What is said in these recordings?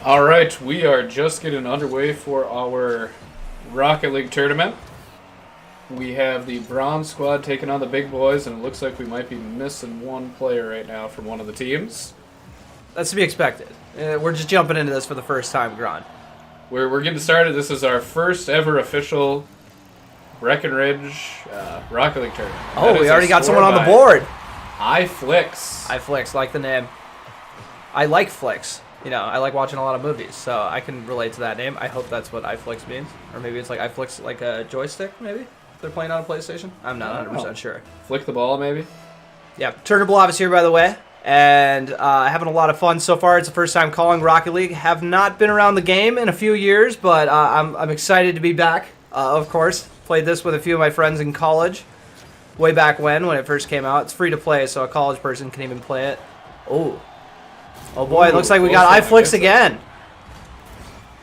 All right, we are just getting underway for our Rocket League tournament. We have the bronze squad taking on the big boys, and it looks like we might be missing one player right now from one of the teams. That's to be expected. We're just jumping into this for the first time, Gron. We're getting started. This is our first ever official Breckenridge Rocket League tournament. Oh, we already got someone on the board. iFlix. Like the name. I like Flix. You know, I like watching a lot of movies, so I can relate to that name. I hope that's what iFlix means. Or maybe it's like iFlix, like a joystick, maybe? If they're playing on a PlayStation? I'm not 100% sure. Flick the ball, maybe? Yeah, Turner Blob is here, by the way. And having a lot of fun so far. It's the first time calling Rocket League. Have not been around the game in a few years, but I'm excited to be back, of course. Played this with a few of my friends in college. Way back when it first came out. It's free to play, so a college person can even play it. Oh boy, it looks like we got iFlix again.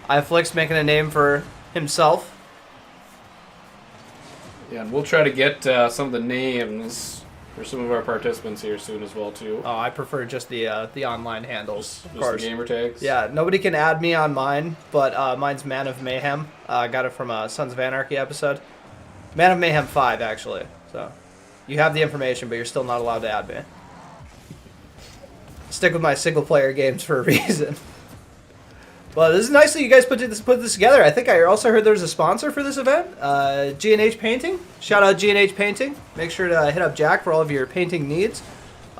iFlix making a name for himself. Yeah, and we'll try to get some of the names for some of our participants here soon as well, too. Oh, I prefer just the online handles, of course. Just the gamer tags? Yeah, nobody can add me on mine, but mine's Man of Mayhem. I got it from a Sons of Anarchy episode. Man of Mayhem 5, actually. So, you have the information, but you're still not allowed to add me. Stick with my single-player games for a reason. Well, this is nice that you guys put this together. I think I also heard there was a sponsor for this event, G&H Painting. Shout out G&H Painting. Make sure to hit up Jack for all of your painting needs.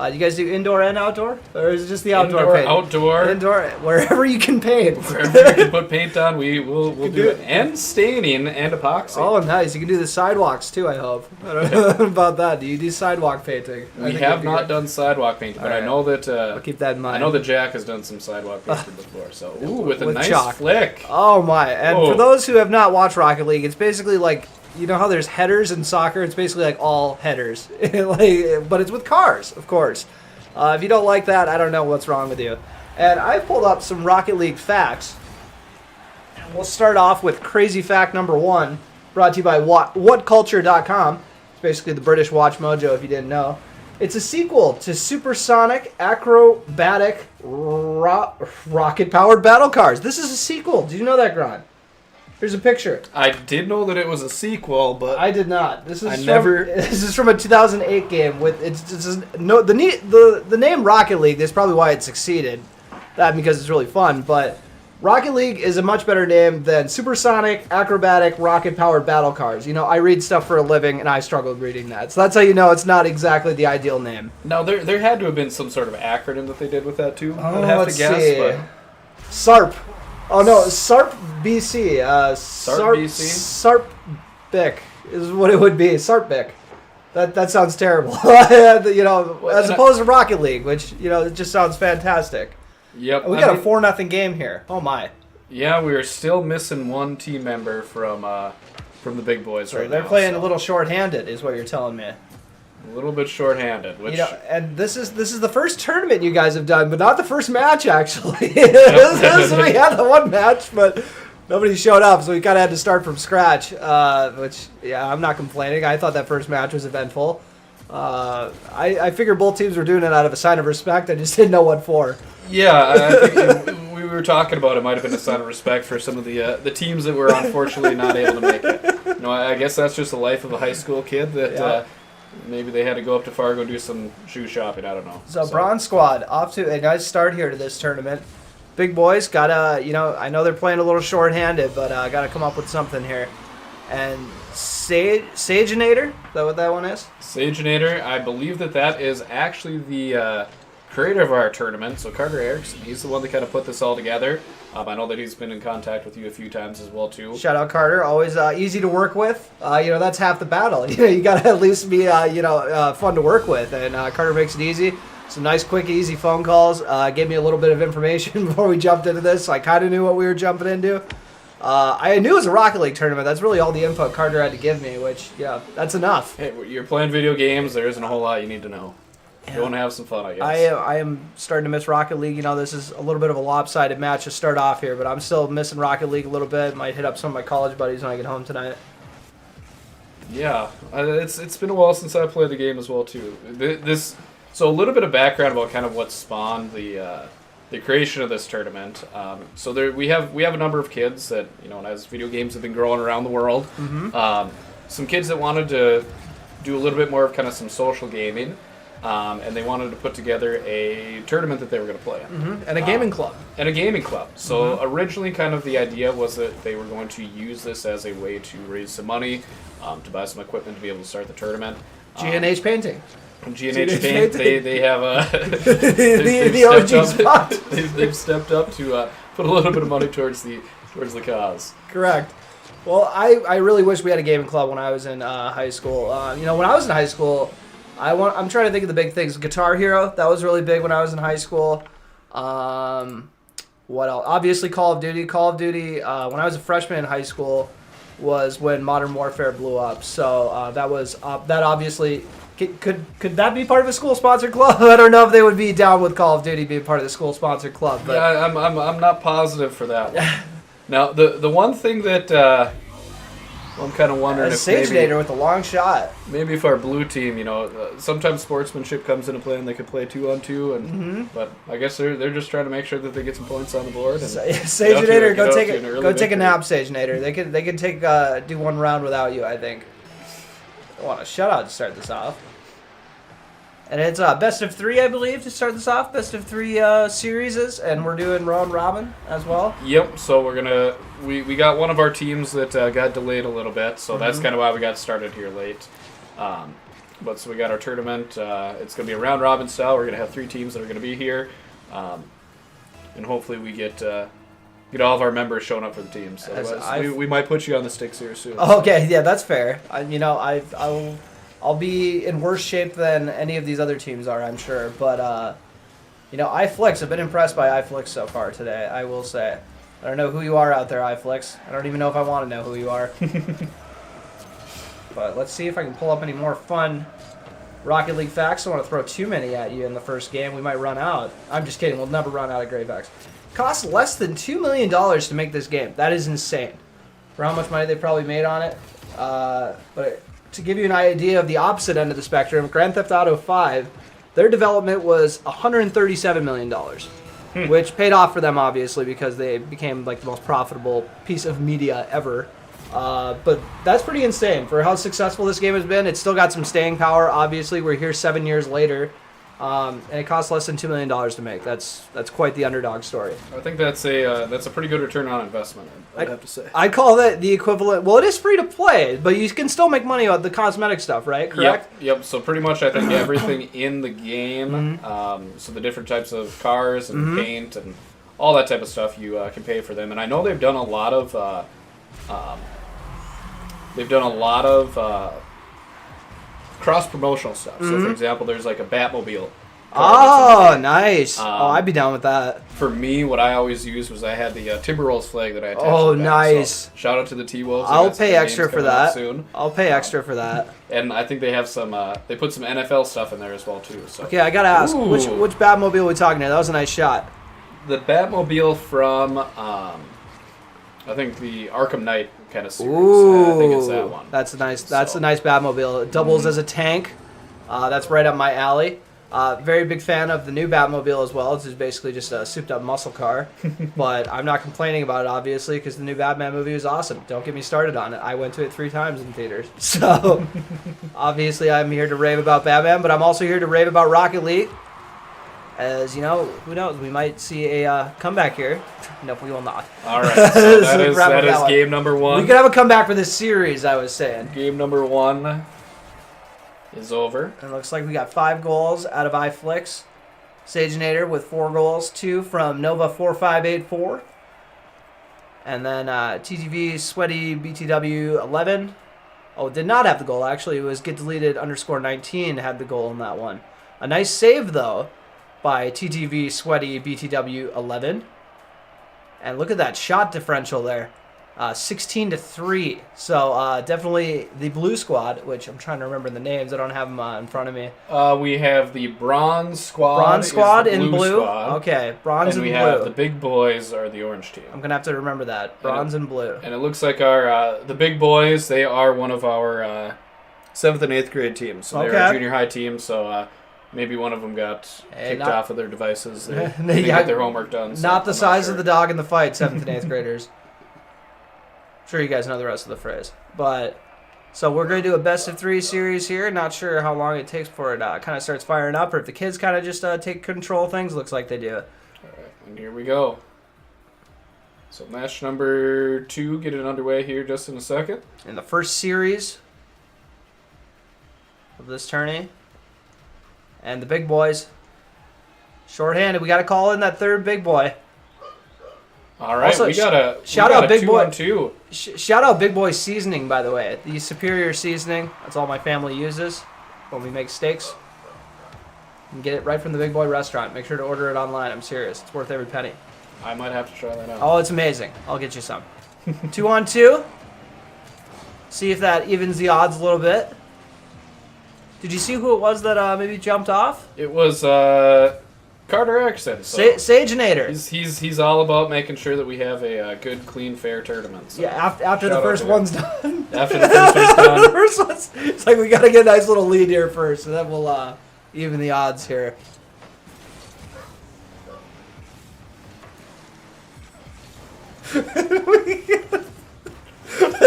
You guys do indoor and outdoor? Or is it just the outdoor paint? Indoor, wherever you can paint. Wherever you can put paint on, we'll do it. And staining and epoxy. Oh, nice. You can do the sidewalks, too, I hope. I don't know about that. Do you do sidewalk painting? We have not done sidewalk painting, but I know that... I'll keep that in mind. I know that Jack has done some sidewalk painting before, so... Ooh, with a nice chalk. flick. Oh, my. And for those who have not watched Rocket League, it's basically like... You know how there's headers in soccer? It's basically like all headers. But it's with cars, of course. If you don't like that, I don't know what's wrong with you. And I pulled up some Rocket League facts. And we'll start off with crazy fact number 1, brought to you by whatculture.com. It's basically the British Watch Mojo, if you didn't know. It's a sequel to supersonic, acrobatic, rocket-powered battle cars. This is a sequel. Did you know that, Gron? Here's a picture. I did know that it was a sequel, but I did not. This is from a 2008 game with the name Rocket League. That's probably why it succeeded. That because it's really fun, but Rocket League is a much better name than supersonic, acrobatic, rocket-powered battle cars. You know, I read stuff for a living, and I struggled reading that. So that's how you know it's not exactly the ideal name. Now there had to have been some sort of acronym that they did with that too. Oh, I'd have let's to guess, see. but SARP. Oh no, SARP BC. SARP BC? SARP BIC is what it would be. SARP BIC. That sounds terrible. You know, as opposed to Rocket League, which it just sounds fantastic. Yep. We got a 4-0 game here. Oh my. Yeah, we are still missing one team member from the big boys right now. They're playing a little short-handed, is what you're telling me. A little bit short-handed, which and this is the first tournament you guys have done, but not the first match actually. We had the one match, but nobody showed up, so we kind of had to start from scratch. Which I'm not complaining. I thought that first match was eventful. I figured both teams were doing it out of a sign of respect. I just didn't know what for. Yeah, I think we were talking about it might have been a sign of respect for some of the teams that were unfortunately not able to make it. I guess that's just the life of a high school kid that. Maybe they had to go up to Fargo and do some shoe shopping. I don't know. So Bronze Squad off to a nice start here to this tournament. Big boys gotta, I know they're playing a little short-handed, but gotta come up with something here. And Sageinator, is that what that one is? Sageinator, I believe that is actually the creator of our tournament. So Carter Erickson, he's the one that kind of put this all together. I know that he's been in contact with you a few times as well, too. Shout out Carter. Always easy to work with. That's half the battle. You got to at least be, fun to work with. And Carter makes it easy. Some nice, quick, easy phone calls. Gave me a little bit of information before we jumped into this. So I kind of knew what we were jumping into. I knew it was a Rocket League tournament. That's really all the info Carter had to give me, which, that's enough. Hey, you're playing video games. There isn't a whole lot you need to know. Yeah. You want to have some fun, I guess. I am starting to miss Rocket League. This is a little bit of a lopsided match to start off here, but I'm still missing Rocket League a little bit. Might hit up some of my college buddies when I get home tonight. Yeah, it's been a while since I played the game as well, too. So a little bit of background about kind of what spawned the the creation of this tournament. So there we have a number of kids that, as video games have been growing around the world, some kids that wanted to do a little bit more of kind of some social gaming, and they wanted to put together a tournament that they were going to play in. And a gaming club. So originally kind of the idea was that they were going to use this as a way to raise some money, to buy some equipment to be able to start the tournament. G&H Painting. G&H Paint, they have the OG spot. They've stepped up to put a little bit of money towards the cause. Correct. Well, I really wish we had a gaming club when I was in high school. When I was in high school, I'm trying to think of the big things. Guitar Hero, that was really big when I was in high school. What else? Obviously, Call of Duty. Call of Duty, when I was a freshman in high school, was when Modern Warfare blew up. So that obviously. Could that be part of a school-sponsored club? I don't know if they would be down with Call of Duty being part of the school-sponsored club. But yeah, I'm not positive for that one. Now, the one thing that I'm kind of wondering if Saginator with a long shot. Maybe if our blue team, sometimes sportsmanship comes into play and they could play 2-on-2, and but I guess they're just trying to make sure that they get some points on the board. And Saginator, go take a nap, Saginator. They can take do one round without you, I think. I want a shutout to start this off. And it's best of 3, I believe, to start this off. Best of 3 series, and we're doing round robin as well. Yep. So we got one of our teams that got delayed a little bit, so that's kind of why we got started here late. But so we got our tournament. It's going to be a round robin style. We're going to have 3 teams that are going to be here, and hopefully we get all of our members showing up for the teams. So we might put you on the sticks here soon. Okay, yeah, that's fair. I'll be in worse shape than any of these other teams are, I'm sure. But, iFlix, I've been impressed by iFlix so far today, I will say. I don't know who you are out there, iFlix. I don't even know if I want to know who you are. But let's see if I can pull up any more fun Rocket League facts. I don't want to throw too many at you in the first game. We might run out. I'm just kidding. We'll never run out of great facts. Costs less than $2 million to make this game. That is insane. For how much money they probably made on it. But to give you an idea of the opposite end of the spectrum, Grand Theft Auto 5, their development was $137 million, which paid off for them, obviously, because they became like the most profitable piece of media ever. But that's pretty insane. For how successful this game has been, it's still got some staying power, obviously. We're here 7 years later, and it costs less than $2 million to make. That's quite the underdog story. I think that's a pretty good return on investment, I'd have to say. I call that the equivalent. Well, it is free to play, but you can still make money on the cosmetic stuff, right? Correct? Yep. So pretty much I think everything in the game, so the different types of cars and paint and all that type of stuff, you can pay for them. And I know they've done a lot of cross-promotional stuff. So, for example, there's like a Batmobile. Oh, nice. I'd be down with that. For me, what I always used was I had the Timberwolves flag that I attached. Oh, to the back. nice. So, shout out to the T-Wolves. I'll pay extra for that. I'll pay extra for that. And I think they have some, they put some NFL stuff in there as well, too. So. Okay, I got to ask, which Batmobile are we talking here? That was a nice shot. The Batmobile from, I think the Arkham Knight kind of series. I think it's that one. That's a nice Batmobile. It doubles as a tank. That's right up my alley. Very big fan of the new Batmobile as well. It's basically just a souped-up muscle car. But I'm not complaining about it, obviously, because the new Batman movie was awesome. Don't get me started on it. I went to it 3 times in theaters. So, obviously, I'm here to rave about Batman, but I'm also here to rave about Rocket League. As you know, who knows? We might see a comeback here. No, we will not. All right. So that is game number 1. We could have a comeback for this series, I was saying. Game number 1 is over. It looks like we got 5 goals out of iFlix. Saginator with 4 goals, 2 from Nova 4584. And then TTV Sweaty BTW 11. Oh, did not have the goal, actually. It was Get Deleted _19 had the goal in that one. A nice save, though, by TTV Sweaty BTW 11. And look at that shot differential there. 16-3. So definitely the blue squad, which I'm trying to remember the names. I don't have them in front of me. We have the bronze squad. Bronze squad in blue. Squad. Okay, bronze and blue. And we have the big boys are the orange team. I'm going to have to remember that. Bronze and blue. And it looks like our the big boys, they are one of our 7th and 8th grade teams. So they're a junior high team. So maybe one of them got kicked off of their devices. They didn't get their homework done. So not the size of the dog in the fight, 7th and 8th graders. I'm sure you guys know the rest of the phrase. But, so we're going to do a best of 3 series here. Not sure how long it takes before it kind of starts firing up, or if the kids kind of just take control of things. Looks like they do. All right, and here we go. So match number 2, get it underway here just in a second. In the first series of this tourney. And the big boys, shorthanded. We got to call in that third big boy. All right, also, we got a shout out Big Boy. 2-on-2. Shout out Big Boy seasoning, by the way. The superior seasoning. That's all my family uses when we make steaks. You can get it right from the Big Boy restaurant. Make sure to order it online. I'm serious. It's worth every penny. I might have to try that out. Oh, it's amazing. I'll get you some. 2-on-2. See if that evens the odds a little bit. Did you see who it was that maybe jumped off? It was Carter Erickson. So Saginator. He's all about making sure that we have a good, clean, fair tournament. So yeah, after the first one's done. After the first one's done. The first one's, it's like we got to get a nice little lead here first, and then we'll even the odds here. A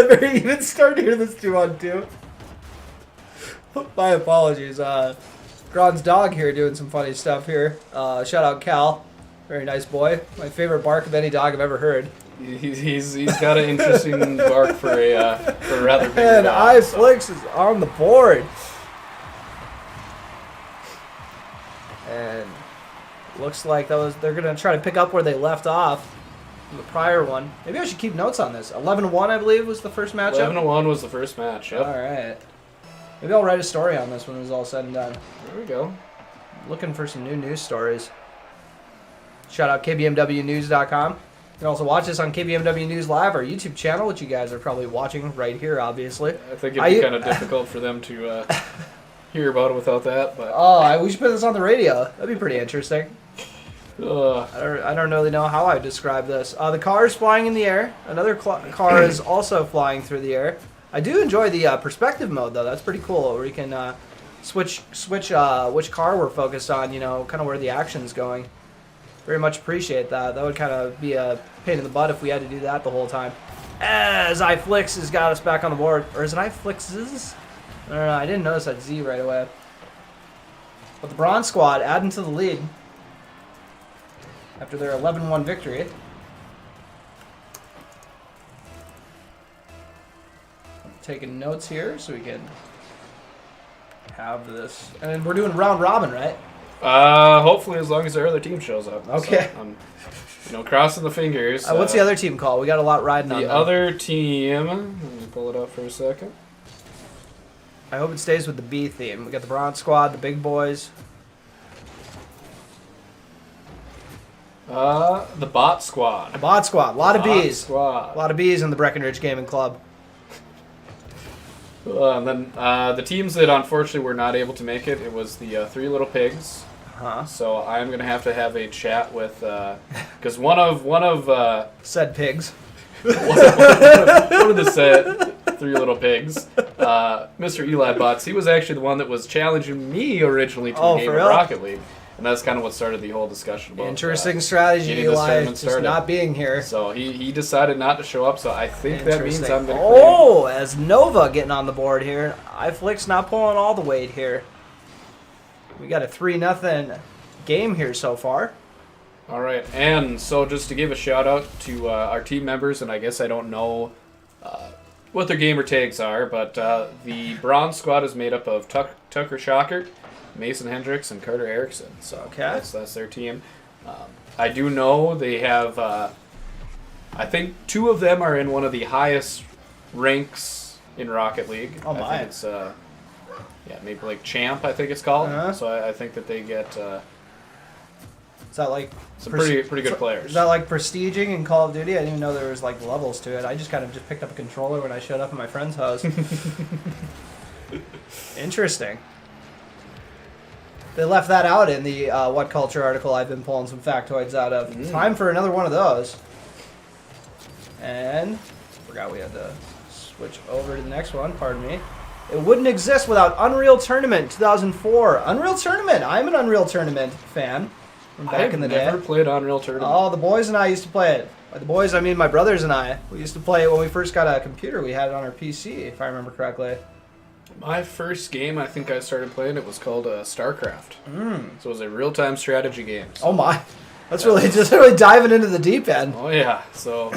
very even start here, this 2-on-2. My apologies. Gron's dog here doing some funny stuff here. Shout out Cal. Very nice boy. My favorite bark of any dog I've ever heard. He's got an interesting bark for a rather big And dog. iFlix is on the board. And looks like they're going to try to pick up where they left off from the prior one. Maybe I should keep notes on this. 11-1, I believe, was the first matchup. 11-1 was the first match. Yep. All right. Maybe I'll write a story on this when it's all said and done. There we go. Looking for some new news stories. Shout out KBMWnews.com. You can also watch us on KBMW News Live, our YouTube channel, which you guys are probably watching right here, obviously. I think it'd be kind of difficult for them to hear about it without that. But we should put this on the radio. That'd be pretty interesting. I don't really know how I would describe this. The car is flying in the air. Another car is also flying through the air. I do enjoy the perspective mode, though. That's pretty cool, where you can switch which car we're focused on, you know, kind of where the action's going. Very much appreciate that. That would kind of be a pain in the butt if we had to do that the whole time. As iFlix has got us back on the board. Or is it iFlix's? I don't know. I didn't notice that Z right away. But the Bronze Squad adding to the lead after their 11-1 victory. Taking notes here so we can have this. And we're doing round robin, right? Hopefully, as long as their other team shows up. Okay. So, crossing the fingers. What's the other team called? We got a lot riding on them. The other team. Let me pull it up for a second. I hope it stays with the B theme. We got the Bronze Squad, the big boys. The Bot Squad. The Bot Squad. A lot of B's. Squad. A lot of B's in the Breckenridge Gaming Club. And then the teams that unfortunately were not able to make it, it was the Three Little Pigs. So I'm gonna have a chat with because one of said pigs. one of the said Three Little Pigs, Mr. Eli Butts. He was actually the one that was challenging me originally to a game of Rocket League. And that's kind of what started the whole discussion about interesting strategy, Eli, just not being here. So he decided not to show up, so I think that means I'm going to Oh, as Nova getting on the board here. iFlix not pulling all the weight here. We got a 3-0 game here so far. All right, and so just to give a shout-out to our team members, and I guess I don't know what their gamer tags are, but the Bronze Squad is made up of Tucker Shockert, Mason Hendricks, and Carter Erickson. So okay. That's their team. I do know they have, I think 2 of them are in one of the highest ranks in Rocket League. Oh, my. I think it's, maybe like Champ, I think it's called. So I think that they get is that like some pretty good players. Is that like prestiging in Call of Duty? I didn't even know there was like levels to it. I just kind of picked up a controller when I showed up at my friend's house. Interesting. They left that out in the What Culture article I've been pulling some factoids out of. Time for another one of those. And forgot we had to switch over to the next one. Pardon me. It wouldn't exist without Unreal Tournament 2004. Unreal Tournament. I'm an Unreal Tournament fan from back in the day. I've never played Unreal Tournament. Oh, the boys and I used to play it. By the boys, I mean my brothers and I. We used to play it when we first got a computer. We had it on our PC, if I remember correctly. My first game I think I started playing, it was called StarCraft. So it was a real-time strategy game. So Oh my. That's really just really diving into the deep end. Oh yeah, so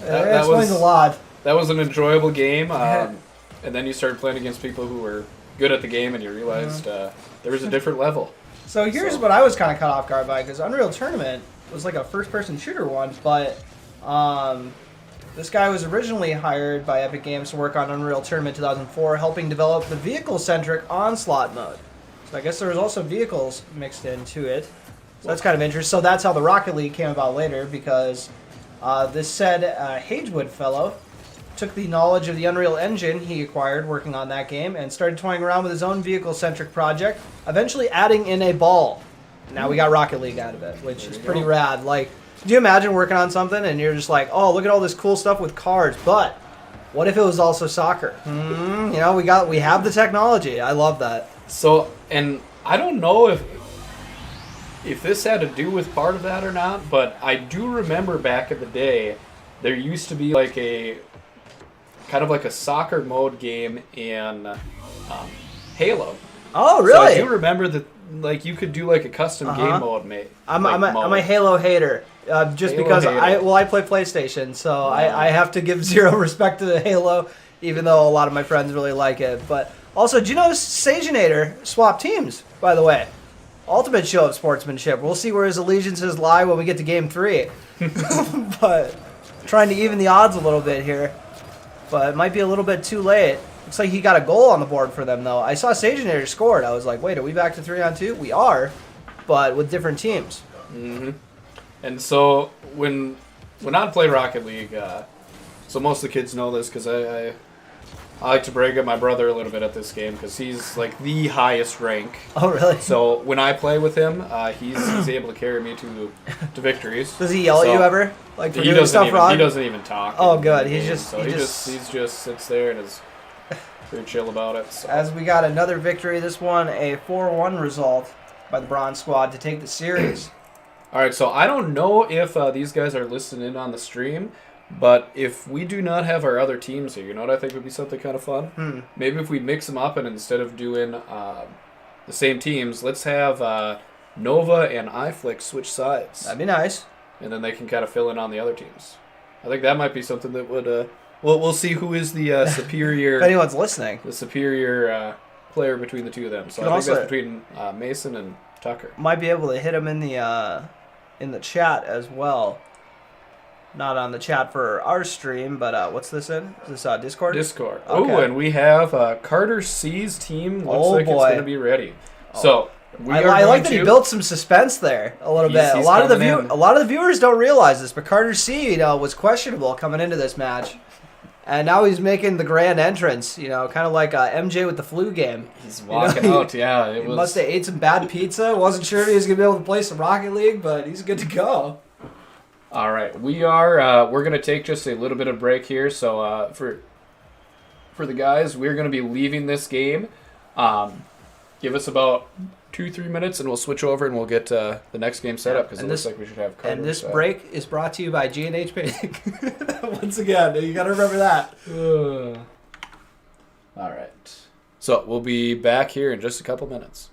That explains a lot. that was an enjoyable game. And then you started playing against people who were good at the game, and you realized there was a different level. So here's what I was kind of caught off guard by, because Unreal Tournament was like a first-person shooter one, but this guy was originally hired by Epic Games to work on Unreal Tournament 2004, helping develop the vehicle-centric Onslaught mode. So I guess there was also vehicles mixed into it. So that's kind of interesting. So that's how the Rocket League came about later, because this said Hagewood fellow took the knowledge of the Unreal Engine he acquired working on that game and started toying around with his own vehicle-centric project, eventually adding in a ball. Now we got Rocket League out of it, which is pretty rad. Like, could you imagine working on something and you're just like, oh, look at all this cool stuff with cars, but what if it was also soccer? You know, we have the technology. I love that. So, and I don't know if this had to do with part of that or not, but I do remember back in the day, there used to be like a kind of like a soccer mode game in Halo. Oh, really? So I do remember that, like, you could do like a custom game mode made. I'm a Halo hater, just Halo because hater. I play PlayStation, so I have to give zero respect to the Halo, even though a lot of my friends really like it. But also, do you know Saginator swapped teams, by the way? Ultimate show of sportsmanship. We'll see where his allegiances lie when we get to Game 3. But trying to even the odds a little bit here. But it might be a little bit too late. Looks like he got a goal on the board for them, though. I saw Saginator scored. I was like, wait, are we back to 3-on-2? We are, but with different teams. Mm-hmm. And so when I play Rocket League, so most of the kids know this because I like to brag at my brother a little bit at this game because he's like the highest rank. Oh, really? So when I play with him, he's able to carry me to victories. Does he yell at you ever? Like for he doing stuff wrong? He doesn't even talk. Oh, good. He just sits there and is pretty chill about it. So. As we got another victory, this one a 4-1 result by the Bronze Squad to take the series. All right, so I don't know if these guys are listening in on the stream, but if we do not have our other teams here, you know what I think would be something kind of fun? Maybe if we mix them up and instead of doing the same teams, let's have Nova and iFlix switch sides. That'd be nice. And then they can kind of fill in on the other teams. I think that might be something that would... we'll see who is the superior... If anyone's listening. The superior player between the two of them. So I think that's between Mason and Tucker. Might be able to hit him in the chat as well. Not on the chat for our stream, but what's this in? Is this Discord? Discord. Okay. Oh, and we have Carter C's team. Looks like it's going to be ready. So I like that he built some suspense there a little bit. A lot of the viewers don't realize this, but Carter C, was questionable coming into this match, and now he's making the grand entrance. Kind of like MJ with the flu game. He's walking out. Yeah, he must have ate some bad pizza. Wasn't sure if he was gonna be able to play some Rocket League, but he's good to go. All right, we're gonna take just a little bit of break here. So for the guys, we're gonna be leaving this game. Give us about 2-3 minutes, and we'll switch over and we'll get the next game set up because it looks like we should have. And this break is brought to you by G&H Painting. Once again, you got to remember that. All right, so we'll be back here in just a couple minutes.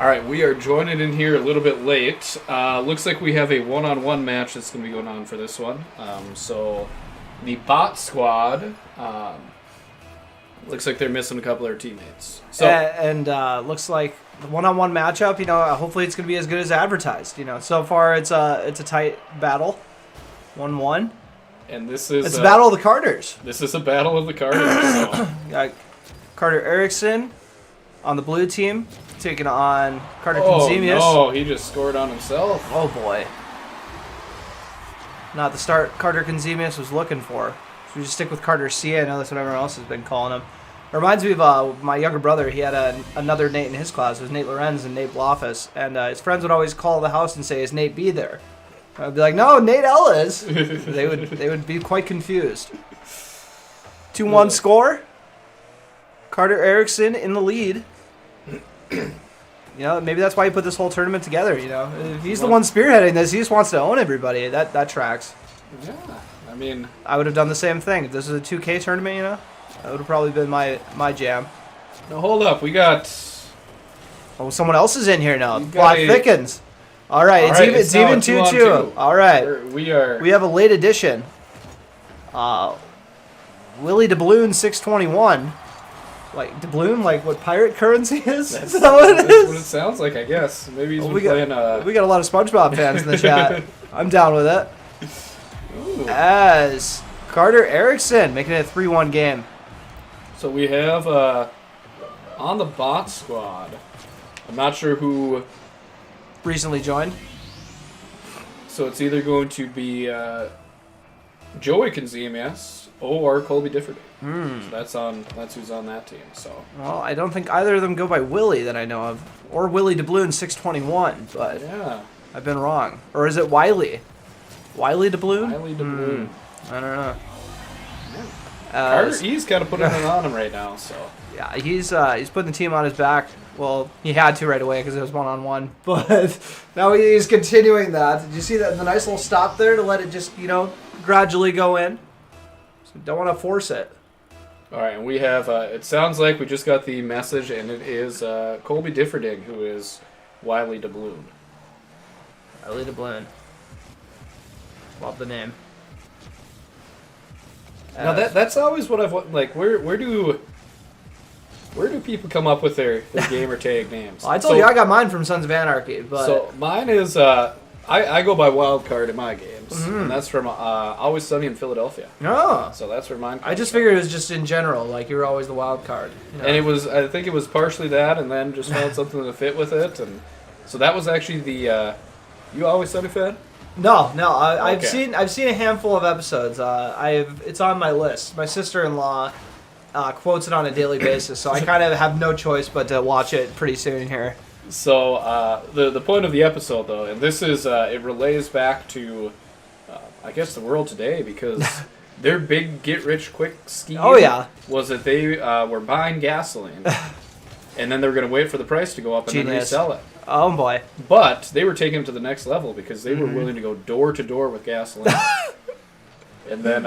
All right, we are joining in here a little bit late. Looks like we have a one-on-one match that's going to be going on for this one. So the bot squad, looks like they're missing a couple of their teammates. So and looks like the one-on-one matchup, hopefully it's going to be as good as advertised. So far it's a tight battle, 1-1. And it's a battle of the Carters. This is a battle of the Carters. So. Got Carter Erickson on the blue team taking on Carter Consemius. Oh, no, he just scored on himself. Oh, boy. Not the start Carter Consemius was looking for. Should we just stick with Carter C? I know that's what everyone else has been calling him. It reminds me of my younger brother. He had another Nate in his class. It was Nate Lorenz and Nate Blofus. And his friends would always call the house and say, "Is Nate B there?" I'd be like, "No, Nate L is." They would be quite confused. 2-1 score. Carter Erickson in the lead. Maybe that's why he put this whole tournament together. If he's the one spearheading this, he just wants to own everybody. That tracks. Yeah, I mean, I would have done the same thing. If this was a 2K tournament, that would have probably been my jam. No, hold up. We got. Oh, someone else is in here now. Plot thickens. All right, it's even 2-2. All right, We have a late addition. Willie Doubloon 621. Like doubloon, like what pirate currency is? That's what it is. That's what it sounds like, I guess. Maybe he's playing. We got a lot of SpongeBob fans in the chat. I'm down with it. Ooh. As Carter Erickson making it a 3-1 game. So we have on the bot squad. I'm not sure who recently joined. So it's either going to be Joey Consemius or Colby Differty. So that's who's on that team. So well, I don't think either of them go by Willie that I know of, or Willie Doubloon 621. But yeah, I've been wrong. Or is it Wiley? Wiley Doubloon? Wiley Doubloon. I don't know. Carter E's kind of putting it on him right now. So yeah, he's putting the team on his back. Well, he had to right away because it was 1-on-1. But now he's continuing that. Did you see that the nice little stop there to let it just gradually go in? So don't want to force it. All right, and we have, it sounds like we just got the message, and it is Colby Differding, who is Wiley Doubloon. Wiley Doubloon. Love the name. Now, that's always what I've, like, where do people come up with their gamer tag names? Well, I told you I got mine from Sons of Anarchy, but... So, mine is, I go by Wildcard in my games, and that's from Always Sunny in Philadelphia. Oh. So that's where mine comes I just from. figured it was just in general, like you were always the wild card. And I think it was partially that, and then just found something to fit with it, and so that was actually the, you Always Sunny fan? No, I've seen a handful of episodes. It's on my list. My sister-in-law quotes it on a daily basis, so I kind of have no choice but to watch it pretty soon here. So the point of the episode, though, and this is it relays back to, I guess, the world today, because their big get-rich-quick scheme was that they were buying gasoline, and then they were going to wait for the price to go up and then resell it. Oh, boy. But they were taking it to the next level because they were willing to go door-to-door with gasoline. And then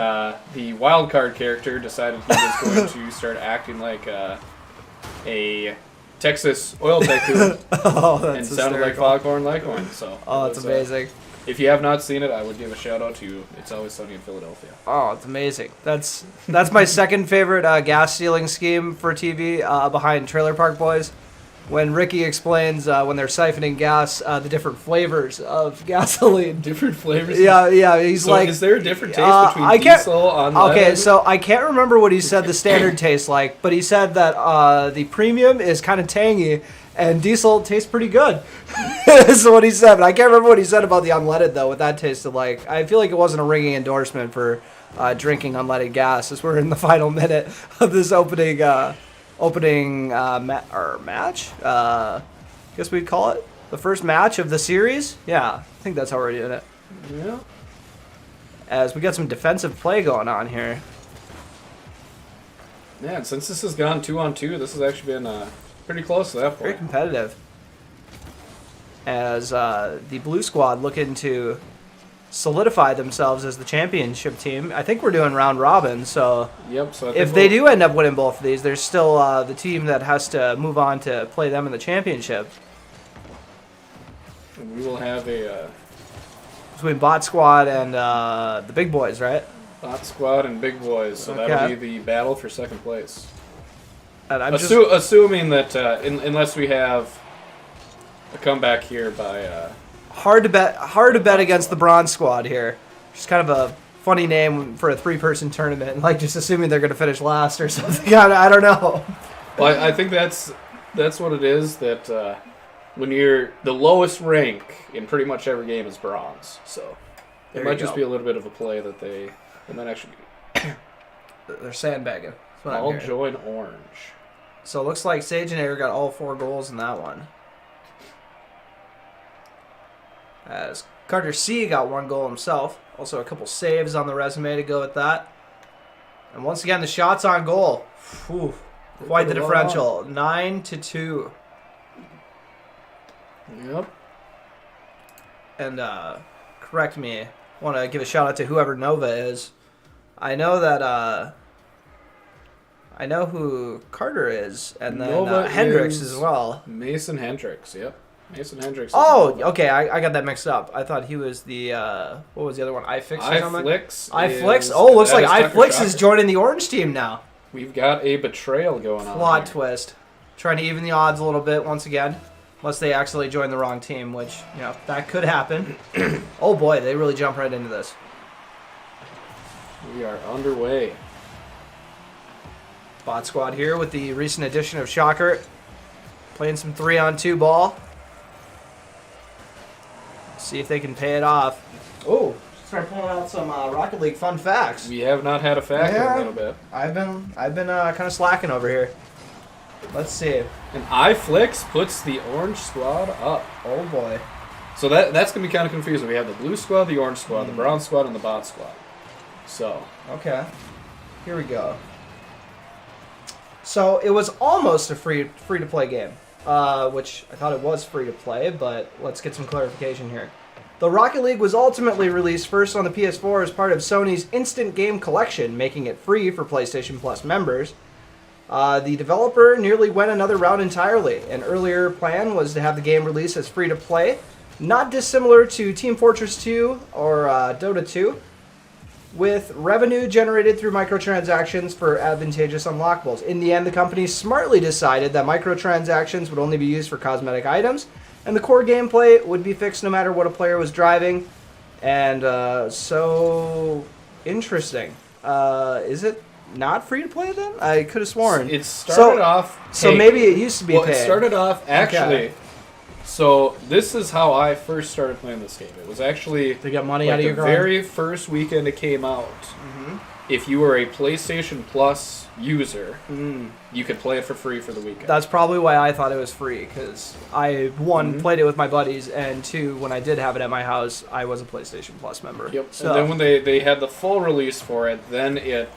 the wild card character decided he was going to start acting like a Texas oil tycoon and sounded like Foghorn Leghorn. So that's amazing. If you have not seen it, I would give a shout out to It's Always Sunny in Philadelphia. Oh, it's amazing. That's my second favorite gas stealing scheme for TV behind Trailer Park Boys. When Ricky explains when they're siphoning gas, the different flavors of gasoline. Different flavors? Yeah. He's so like, is there a different taste between diesel, unleaded? Okay, so I can't remember what he said the standard tastes like, but he said that the premium is kind of tangy and diesel tastes pretty good. That's what he said. But I can't remember what he said about the unleaded, though, what that tasted like. I feel like it wasn't a ringing endorsement for drinking unleaded gas, as we're in the final minute of this opening match. Guess we'd call it the first match of the series. Yeah, I think that's how we're doing it. Yeah. As we got some defensive play going on here. Yeah, and since this has gone 2-on-2, this has actually been pretty close to that point. Very competitive. As the blue squad looking to solidify themselves as the championship team. I think we're doing round robin, so yep. So if they do end up winning both of these, there's still the team that has to move on to play them in the championship. And we will have a between Bot Squad and the big boys, right? Bot Squad and Big Boys, so that'll be the battle for second place. And I'm assuming that unless we have a comeback here by hard to bet against the Bronze Squad here. Just kind of a funny name for a 3-person tournament, like just assuming they're going to finish last or something. I don't know. Well, I think that's what it is. That when you're the lowest rank in pretty much every game is bronze, so it might just be a little bit of a play that they might actually be. They're sandbagging. I'll join orange. So it looks like Sage and Air got all 4 goals in that one. As Carter C got 1 goal himself. Also a couple saves on the resume to go with that. And once again, the shots on goal. Whew, quite the differential. 9-2. Yep. And correct me. I want to give a shout out to whoever Nova is. I know that I know who Carter is, and then Hendricks as well. Mason Hendricks, yep. Mason Hendricks. Oh, okay. I got that mixed up. I thought he was the what was the other one? iFlix or something? iFlix. Oh, looks like iFlix is joining the orange team now. We've got a betrayal going on. Plot twist. Trying to even the odds a little bit once again. Unless they accidentally join the wrong team, which, that could happen. Oh boy, they really jump right into this. We are underway. Bot Squad here with the recent addition of Shocker. Playing some 3-on-2 ball. See if they can pay it off. Oh, start pulling out some Rocket League fun facts. We have not had a fact in a little bit. I've been kind of slacking over here. Let's see. And iFlix puts the orange squad up. Oh boy. So that's gonna be kind of confusing. We have the blue squad, the orange squad, the brown squad, and the bot squad. So. Okay. Here we go. So it was almost a free to play game, which I thought it was free to play, but let's get some clarification here. The Rocket League was ultimately released first on the PS4 as part of Sony's Instant Game Collection, making it free for PlayStation Plus members. The developer nearly went another route entirely. An earlier plan was to have the game released as free to play, not dissimilar to Team Fortress 2 or Dota 2. With revenue generated through microtransactions for advantageous unlockables. In the end, the company smartly decided that microtransactions would only be used for cosmetic items, and the core gameplay would be fixed no matter what a player was driving. And so interesting. Is it not free to play then? I could have sworn. It started off. So maybe it used to be paid. It started off actually. Okay. So this is how I first started playing this game. It was actually they got money out of your the very first weekend it came out. Mm-hmm. If you were a PlayStation Plus user, you could play it for free for the weekend. That's probably why I thought it was free, because I, one, played it with my buddies, and two, when I did have it at my house, I was a PlayStation Plus member. Yep. So. And then when they had the full release for it, then it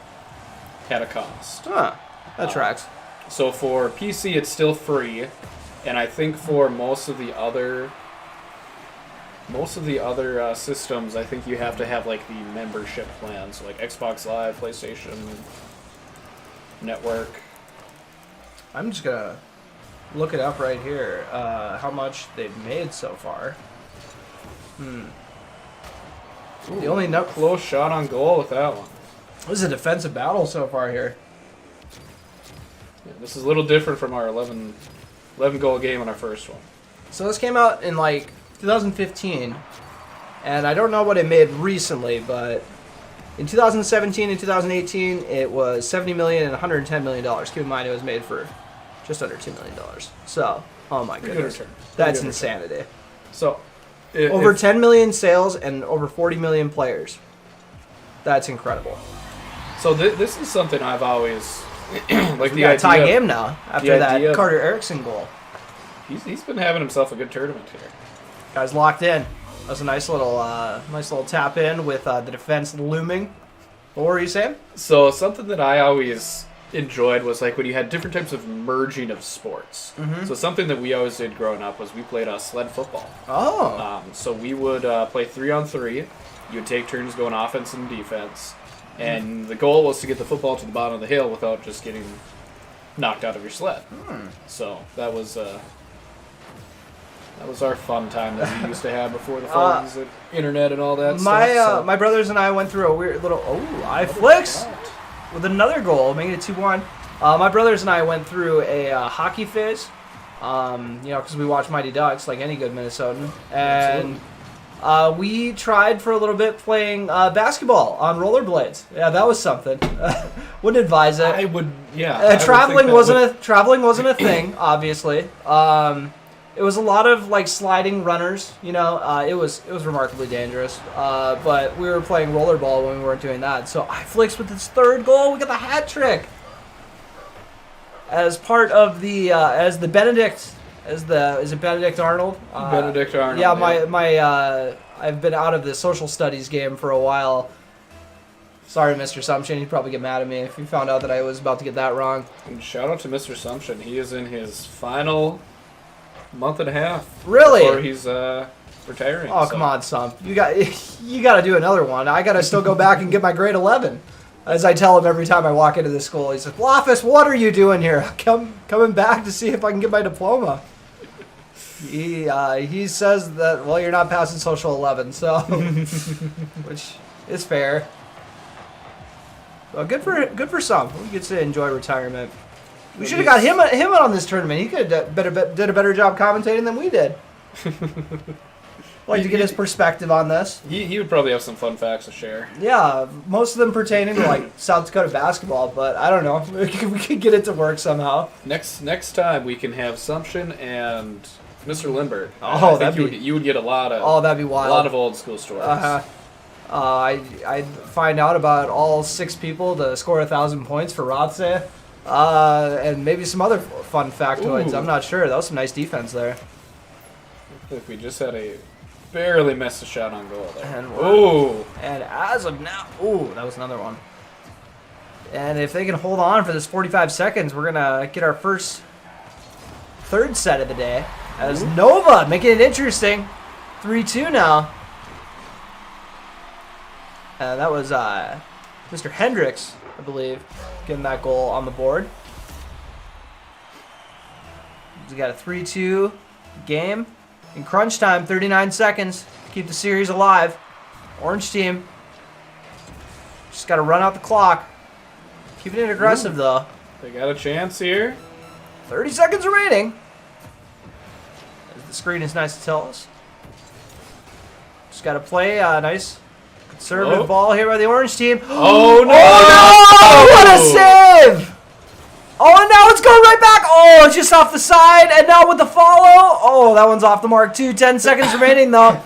had a cost. Huh. That tracks. So for PC, it's still free. And I think for most of the other systems, I think you have to have like the membership plans, so like Xbox Live, PlayStation Network. I'm just gonna look it up right here. How much they've made so far? Ooh, the only close shot on goal with that one. This is a defensive battle so far here. Yeah, this is a little different from our 11 goal game on our first one. So this came out in like 2015, and I don't know what it made recently, but in 2017 and 2018 it was $70 million and $110 million. Keep in mind it was made for just under $2 million. So, oh my goodness, that's insanity. So, over 10 million sales and over 40 million players. That's incredible. So this is something I've always. Like we got a tie game now after that Carter Erickson goal. He's been having himself a good tournament here. Guys locked in. That was a nice little tap in with the defense looming. What were you saying? So something that I always enjoyed was like when you had different types of merging of sports. Mm-hmm. So something that we always did growing up was we played sled football. Oh. So we would play 3-on-3. You would take turns going offense and defense. And the goal was to get the football to the bottom of the hill without just getting knocked out of your sled. So that was That was our fun time that we used to have before the phones, and internet, and all that stuff. So. My brothers and I went through a weird little... Oh, I flicks with another goal, making it 2-1. My brothers and I went through a hockey phase, because we watch Mighty Ducks like any good Minnesotan. And we tried for a little bit playing basketball on rollerblades. Yeah, that was something. Wouldn't advise it. I would, yeah. Traveling wasn't a thing, obviously. It was a lot of like sliding runners, it was remarkably dangerous. But we were playing rollerball when we weren't doing that. So I flicks with his third goal. We got the hat trick. As part of the is it Benedict Arnold? Benedict Arnold. Yeah, my I've been out of the social studies game for a while. Sorry, Mr. Sumption. He'd probably get mad at me if he found out that I was about to get that wrong. And shout out to Mr. Sumption. He is in his final month and a half. Really? Before he's retiring. Oh, come on, Sump. You got to do another one. I got to still go back and get my grade 11. As I tell him every time I walk into the school, he says, "Loftus, what are you doing here? Coming back to see if I can get my diploma." He says that, well, you're not passing social 11, so which is fair. Well, good for some. We get to enjoy retirement. We should have got him on this tournament. He could have did a better job commentating than we did. Like to get his perspective on this. He would probably have some fun facts to share. Yeah, most of them pertaining to like South Dakota basketball, but I don't know. We could get it to work somehow. Next time we can have Sumption and Mr. Lindbergh. Oh, you would get a lot of. Oh, that'd be wild. A lot of old school stories. I'd find out about all 6 people to score 1,000 points for Rothsay, and maybe some other fun factoids. Ooh. I'm not sure. That was some nice defense there. If we just had barely missed a shot on goal there. And as of now, that was another one. And if they can hold on for this 45 seconds, we're gonna get our third set of the day. As Nova making it interesting, 3-2 now. That was Mr. Hendricks, I believe, getting that goal on the board. We got a 3-2 game. In crunch time, 39 seconds to keep the series alive. Orange team just got to run out the clock. Keeping it aggressive, though. They got a chance here. 30 seconds remaining. As the screen is nice to tell us. Just got to play a nice conservative ball here by the orange team. Oh, no! Oh, no! What a save! Oh, and now it's going right back. Oh, it's just off the side. And now with the follow. Oh, that one's off the mark, too. 10 seconds remaining, though.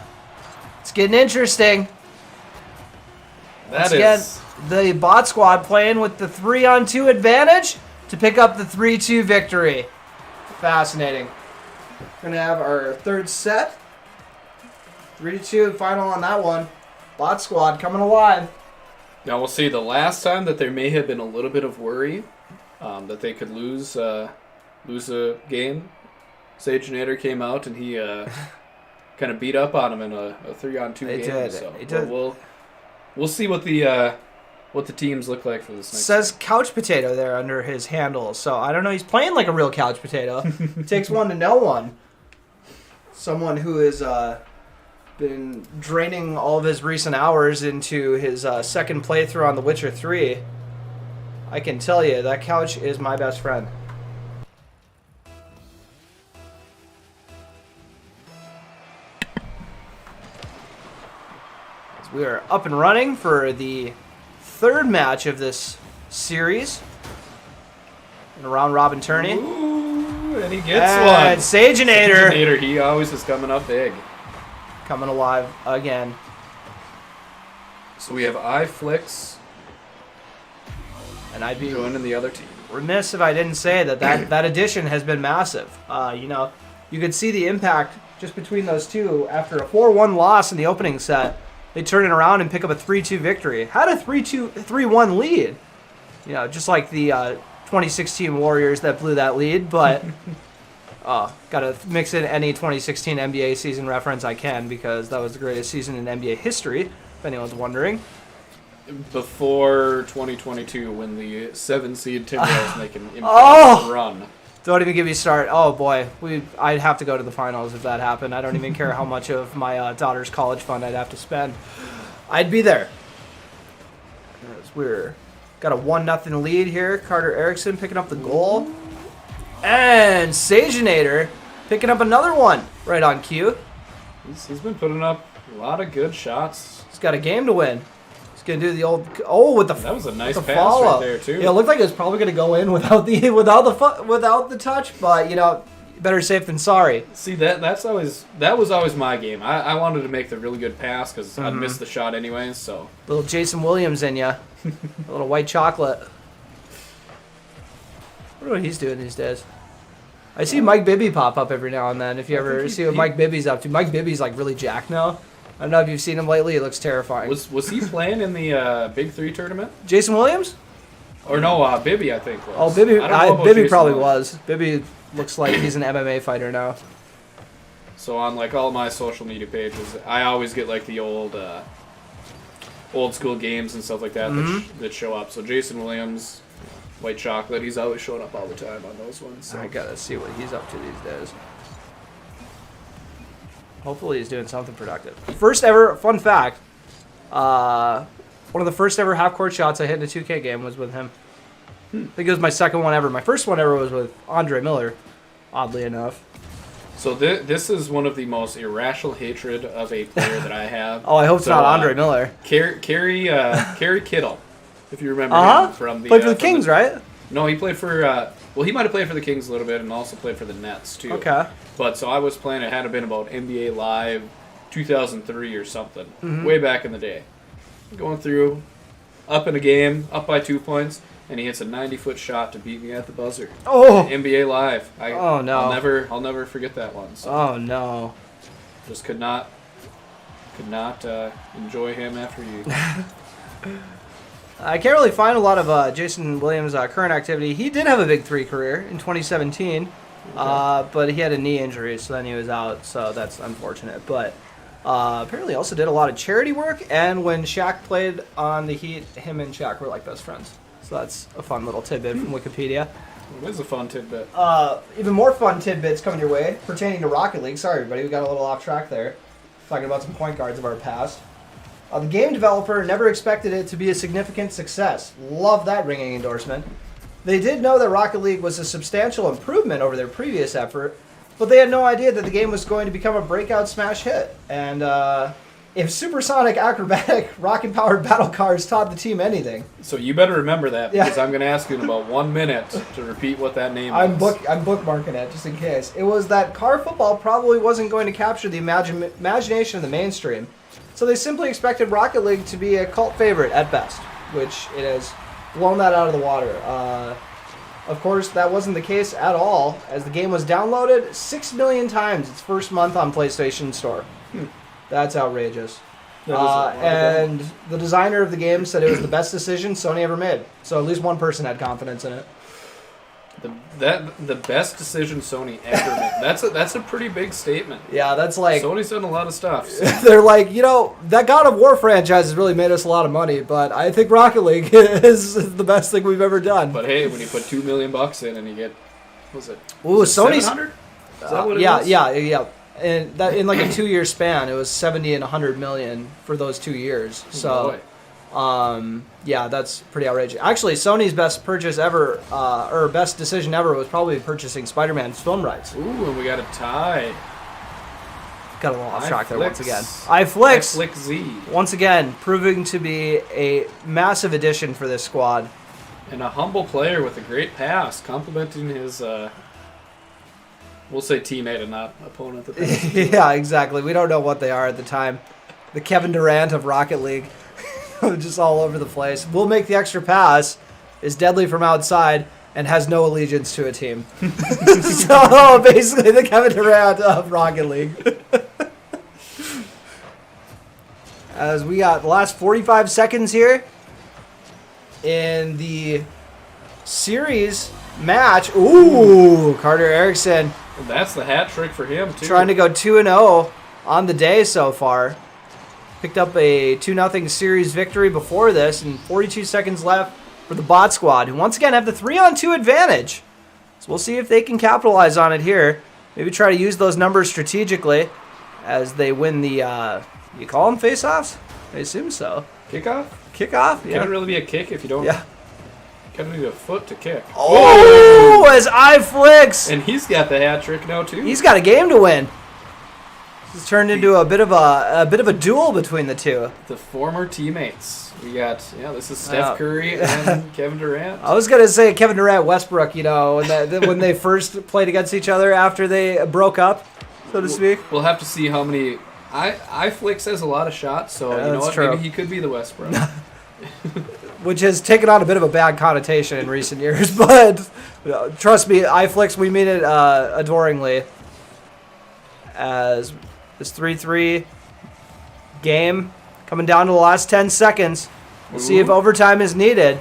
It's getting interesting. Once again, the bot squad playing with the 3-on-2 advantage to pick up the 3-2 victory. Fascinating. We're going to have our third set. 3-2 final on that one. Bot squad coming alive. Now we'll see. The last time that there may have been a little bit of worry that they could lose a game, Sage Nader came out and he kind of beat up on him in a 3-on-2 game. He did. We'll see what the teams look like for this next Says game. Couch Potato there under his handle, so I don't know. He's playing like a real couch potato. It takes one to know one. Someone who has been draining all of his recent hours into his second playthrough on The Witcher 3. I can tell you, that couch is my best friend. So we are up and running for the third match of this series. In a round-robin tourney. Ooh, and he gets one. Sageinator. Sageinator, he always is coming up big. Coming alive again. So we have iFlix. And I'd be joining the other team. Remiss if I didn't say that addition has been massive. You could see the impact just between those two. After a 4-1 loss in the opening set, they turn it around and pick up a 3-2 victory. Had a 3-1 lead. Just like the 2016 Warriors that blew that lead, but got to mix in any 2016 NBA season reference I can because that was the greatest season in NBA history, if anyone's wondering. Before 2022, when the 7-seed Timberwolves make an important run. Don't even get me started. Oh boy, I'd have to go to the finals if that happened. I don't even care how much of my daughter's college fund I'd have to spend. I'd be there. We're got a 1-0 lead here. Carter Erickson picking up the goal. And Sajanator picking up another one right on cue. He's been putting up a lot of good shots. He's got a game to win. Gonna do the old with the that was a nice pass follow right there too. Yeah, it looked like it was probably gonna go in without the touch, but better safe than sorry. See that was always my game. I wanted to make the really good pass because I'd miss the shot anyways. So little Jason Williams in ya, a little white chocolate. I wonder what he's doing these days. I see Mike Bibby pop up every now and then. If you ever see what Mike Bibby's up to, Mike Bibby's like really jacked now. I don't know if you've seen him lately. He looks terrifying. Was he playing in the Big 3 tournament? Jason Williams? Or no, Bibby I think was. Oh, Bibby. Bibby probably was. Bibby looks like he's an MMA fighter now. So on like all my social media pages, I always get like the old school games and stuff like that that show up. So Jason Williams, White Chocolate, he's always showing up all the time on those ones. So. I gotta see what he's up to these days. Hopefully he's doing something productive. First ever, fun fact, one of the first ever half-court shots I hit in a 2K game was with him. I think it was my second one ever. My first one ever was with Andre Miller, oddly enough. So this is one of the most irrational hatred of a player that I have. Oh, I hope it's not Andre Miller. Kerry Kittle, if you remember him from the... Played for the Kings, right? No, he played for... he might have played for the Kings a little bit and also played for the Nets, too. Okay. But so I was playing, it had to have been about NBA Live 2003 or something, way back in the day. Going through, up in a game, up by 2 points, and he hits a 90-foot shot to beat me at the buzzer. Oh! NBA Live. Oh, no. I'll never forget that one. So oh, no. Just could not enjoy him after you. I can't really find a lot of Jason Williams' current activity. He did have a Big 3 career in 2017. But he had a knee injury, so then he was out, so that's unfortunate. But apparently also did a lot of charity work, and when Shaq played on the Heat, him and Shaq were like best friends. So that's a fun little tidbit from Wikipedia. It is a fun tidbit. Even more fun tidbits coming your way pertaining to Rocket League. Sorry, everybody, we got a little off track there. Talking about some point guards of our past. The game developer never expected it to be a significant success. Love that ringing endorsement. They did know that Rocket League was a substantial improvement over their previous effort, but they had no idea that the game was going to become a breakout smash hit. And if supersonic, acrobatic, rocket-powered battle cars taught the team anything... So you better remember that, because I'm going to ask you in about 1 minute to repeat what that name is. I'm bookmarking it, just in case. It was that car football probably wasn't going to capture the imagination of the mainstream, so they simply expected Rocket League to be a cult favorite at best, which it has... blown that out of the water. Of course, that wasn't the case at all, as the game was downloaded 6 million times its first month on PlayStation Store. That's outrageous. And the designer of the game said it was the best decision Sony ever made. So at least one person had confidence in it. The best decision Sony ever made. That's a pretty big statement. Yeah, that's like... Sony's done a lot of stuff. So. They're like, that God of War franchise has really made us a lot of money, but I think Rocket League is the best thing we've ever done. But hey, when you put $2 million in and you get, what was it? Sony's... 700? Is that what it is? Yeah. And that in like a 2-year span, it was 70 and 100 million for those 2 years. So... yeah, that's pretty outrageous. Actually, Sony's best purchase ever, or best decision ever, was probably purchasing Spider-Man's film rights. Ooh, and we got a tie. Got a little off track there once again. iFlix Z. Once again, proving to be a massive addition for this squad. And a humble player with a great pass, complimenting his, we'll say teammate and not opponent. Yeah, exactly. We don't know what they are at the time. The Kevin Durant of Rocket League. Just all over the place. Will make the extra pass, is deadly from outside, and has no allegiance to a team. So basically the Kevin Durant of Rocket League. As we got the last 45 seconds here in the series match. Ooh, Carter Erickson. And that's the hat trick for him, too. Trying to go 2-0 on the day so far. Picked up a 2-0 series victory before this, and 42 seconds left for the bot squad, who once again have the 3-on-2 advantage. So we'll see if they can capitalize on it here. Maybe try to use those numbers strategically as they win the, you call them face-offs? I assume so. Kickoff? Kickoff? Yeah. Can't really be a kick if you don't. Yeah. Kind of need a foot to kick. Oh, as eye flicks. And he's got the hat trick now too. He's got a game to win. This has turned into a bit of a duel between the two. The former teammates. We got this is Steph Curry and Kevin Durant. I was gonna say Kevin Durant, Westbrook. When they first played against each other after they broke up, so to speak. We'll have to see how many. iFlix has a lot of shots, so you know what? True. Maybe he could be the Westbrook. Which has taken on a bit of a bad connotation in recent years, but trust me, iFlix, we mean it adoringly. As this 3-3 game coming down to the last 10 seconds. We'll see if overtime is needed.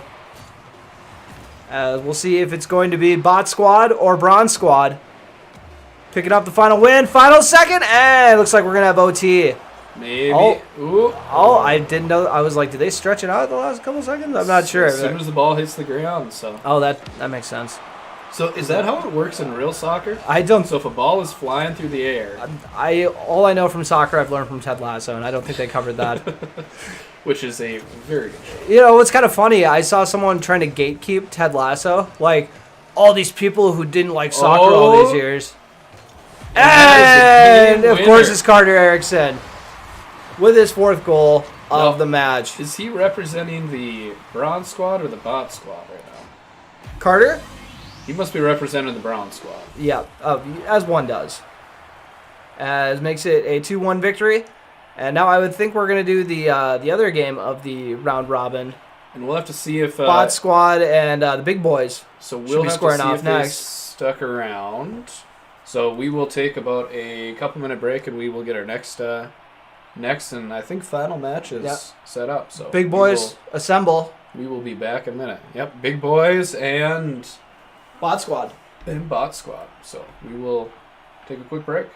We'll see if it's going to be Bot Squad or Bronze Squad. Picking up the final win, final second, and it looks like we're going to have OT. Maybe. Oh, I didn't know. I was like, did they stretch it out the last couple seconds? I'm not sure. As soon as the ball hits the ground, so. Oh, that makes sense. So is that how it works in real soccer? I don't. So if a ball is flying through the air. All I know from soccer, I've learned from Ted Lasso, and I don't think they covered that. Which is a very good show. You know, it's kind of funny. I saw someone trying to gatekeep Ted Lasso. Like, all these people who didn't like soccer all these years. And, of course, it's Carter Erickson with his fourth goal of the match. Is he representing the Bronze Squad or the Bot Squad right now? Carter? He must be representing the Bronze Squad. Yeah, as one does. As makes it a 2-1 victory. And now I would think we're going to do the other game of the round robin. And we'll have to see if... Bot Squad and the big boys so we'll have squaring to see off if next. they stuck around. So we will take about a couple-minute break, and we will get our next and I think final matches set up. So big boys, assemble. We will be back in a minute. Yep, big boys and... Bot Squad. And Bot Squad. So we will take a quick break.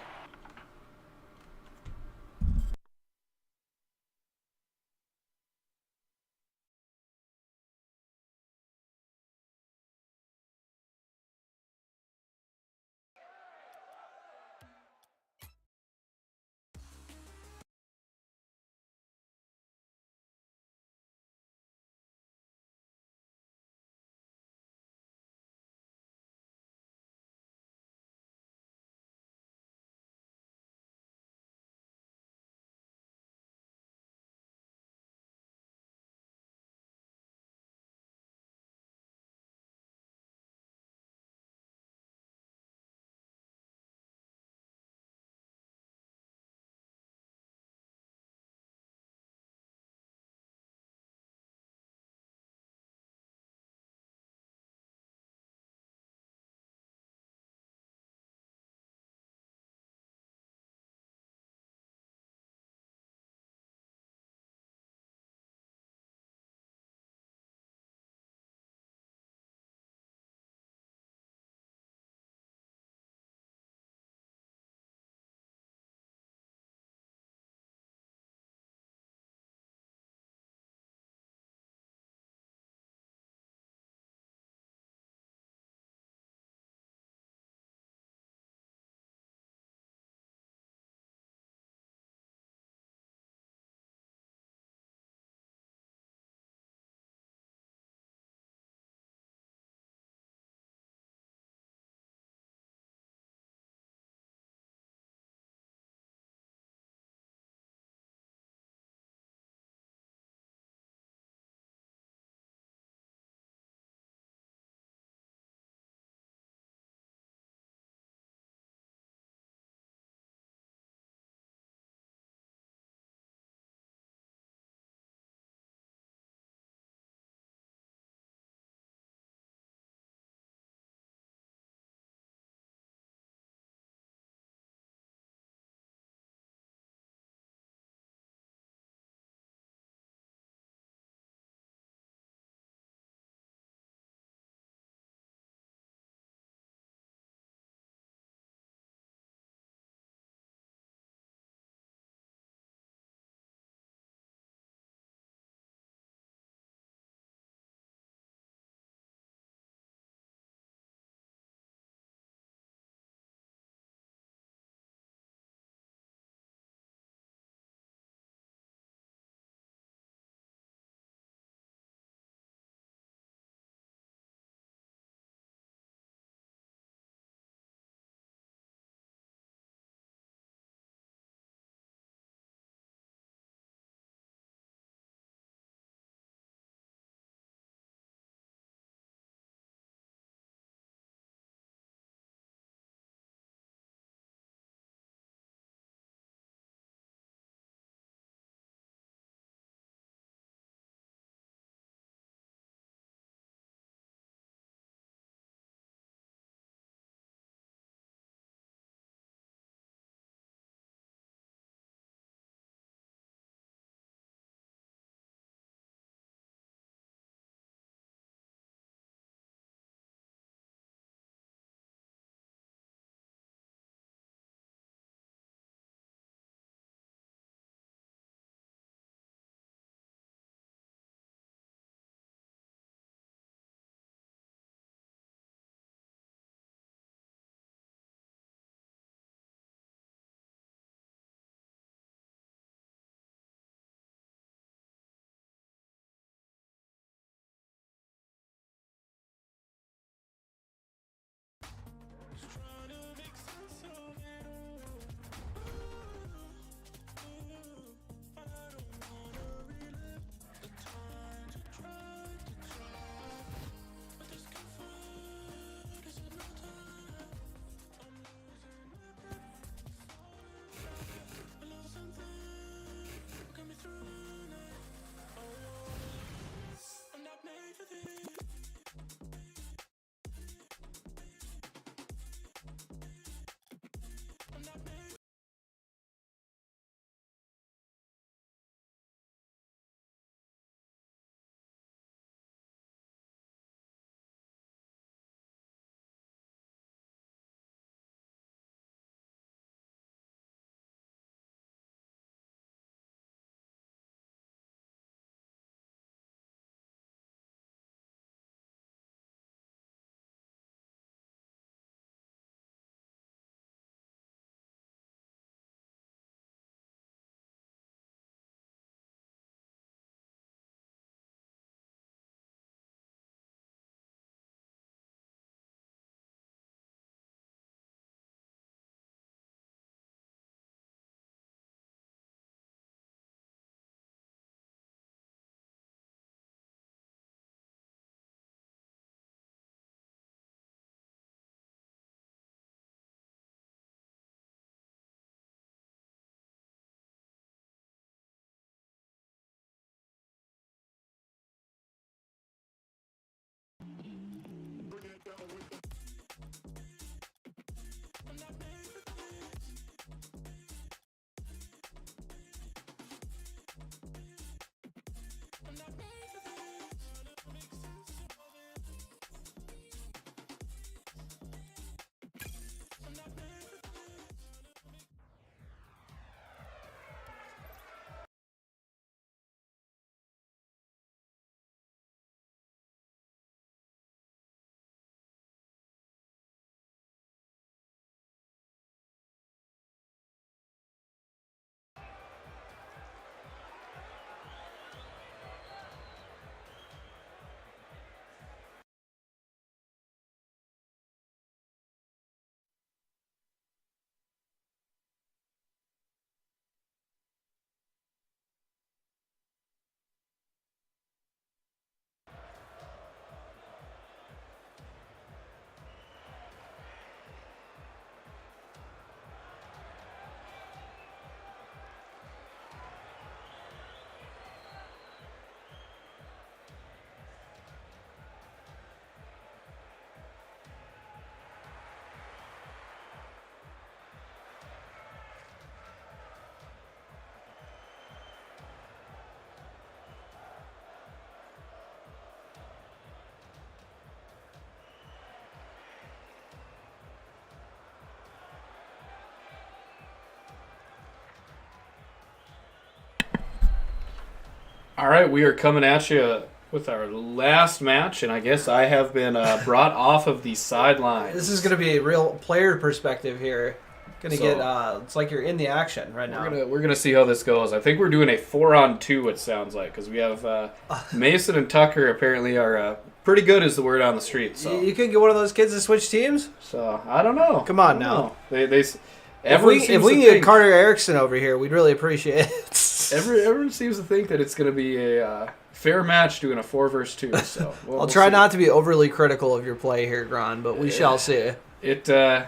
All right, we are coming at you with our last match, and I guess I have been brought off of the sidelines. This is going to be a real player perspective here. It's like you're in the action right now. We're gonna see how this goes. I think we're doing a 4-on-2. It sounds like because we have Mason and Tucker apparently are pretty good, is the word on the street. So you could get one of those kids to switch teams. So I don't know. Come on now. If we can get Carter Erickson over here, we'd really appreciate it. Everyone seems to think that it's going to be a fair match doing a 4 versus 2. So I'll try not to be overly critical of your play here, Gron, but we shall see. It's been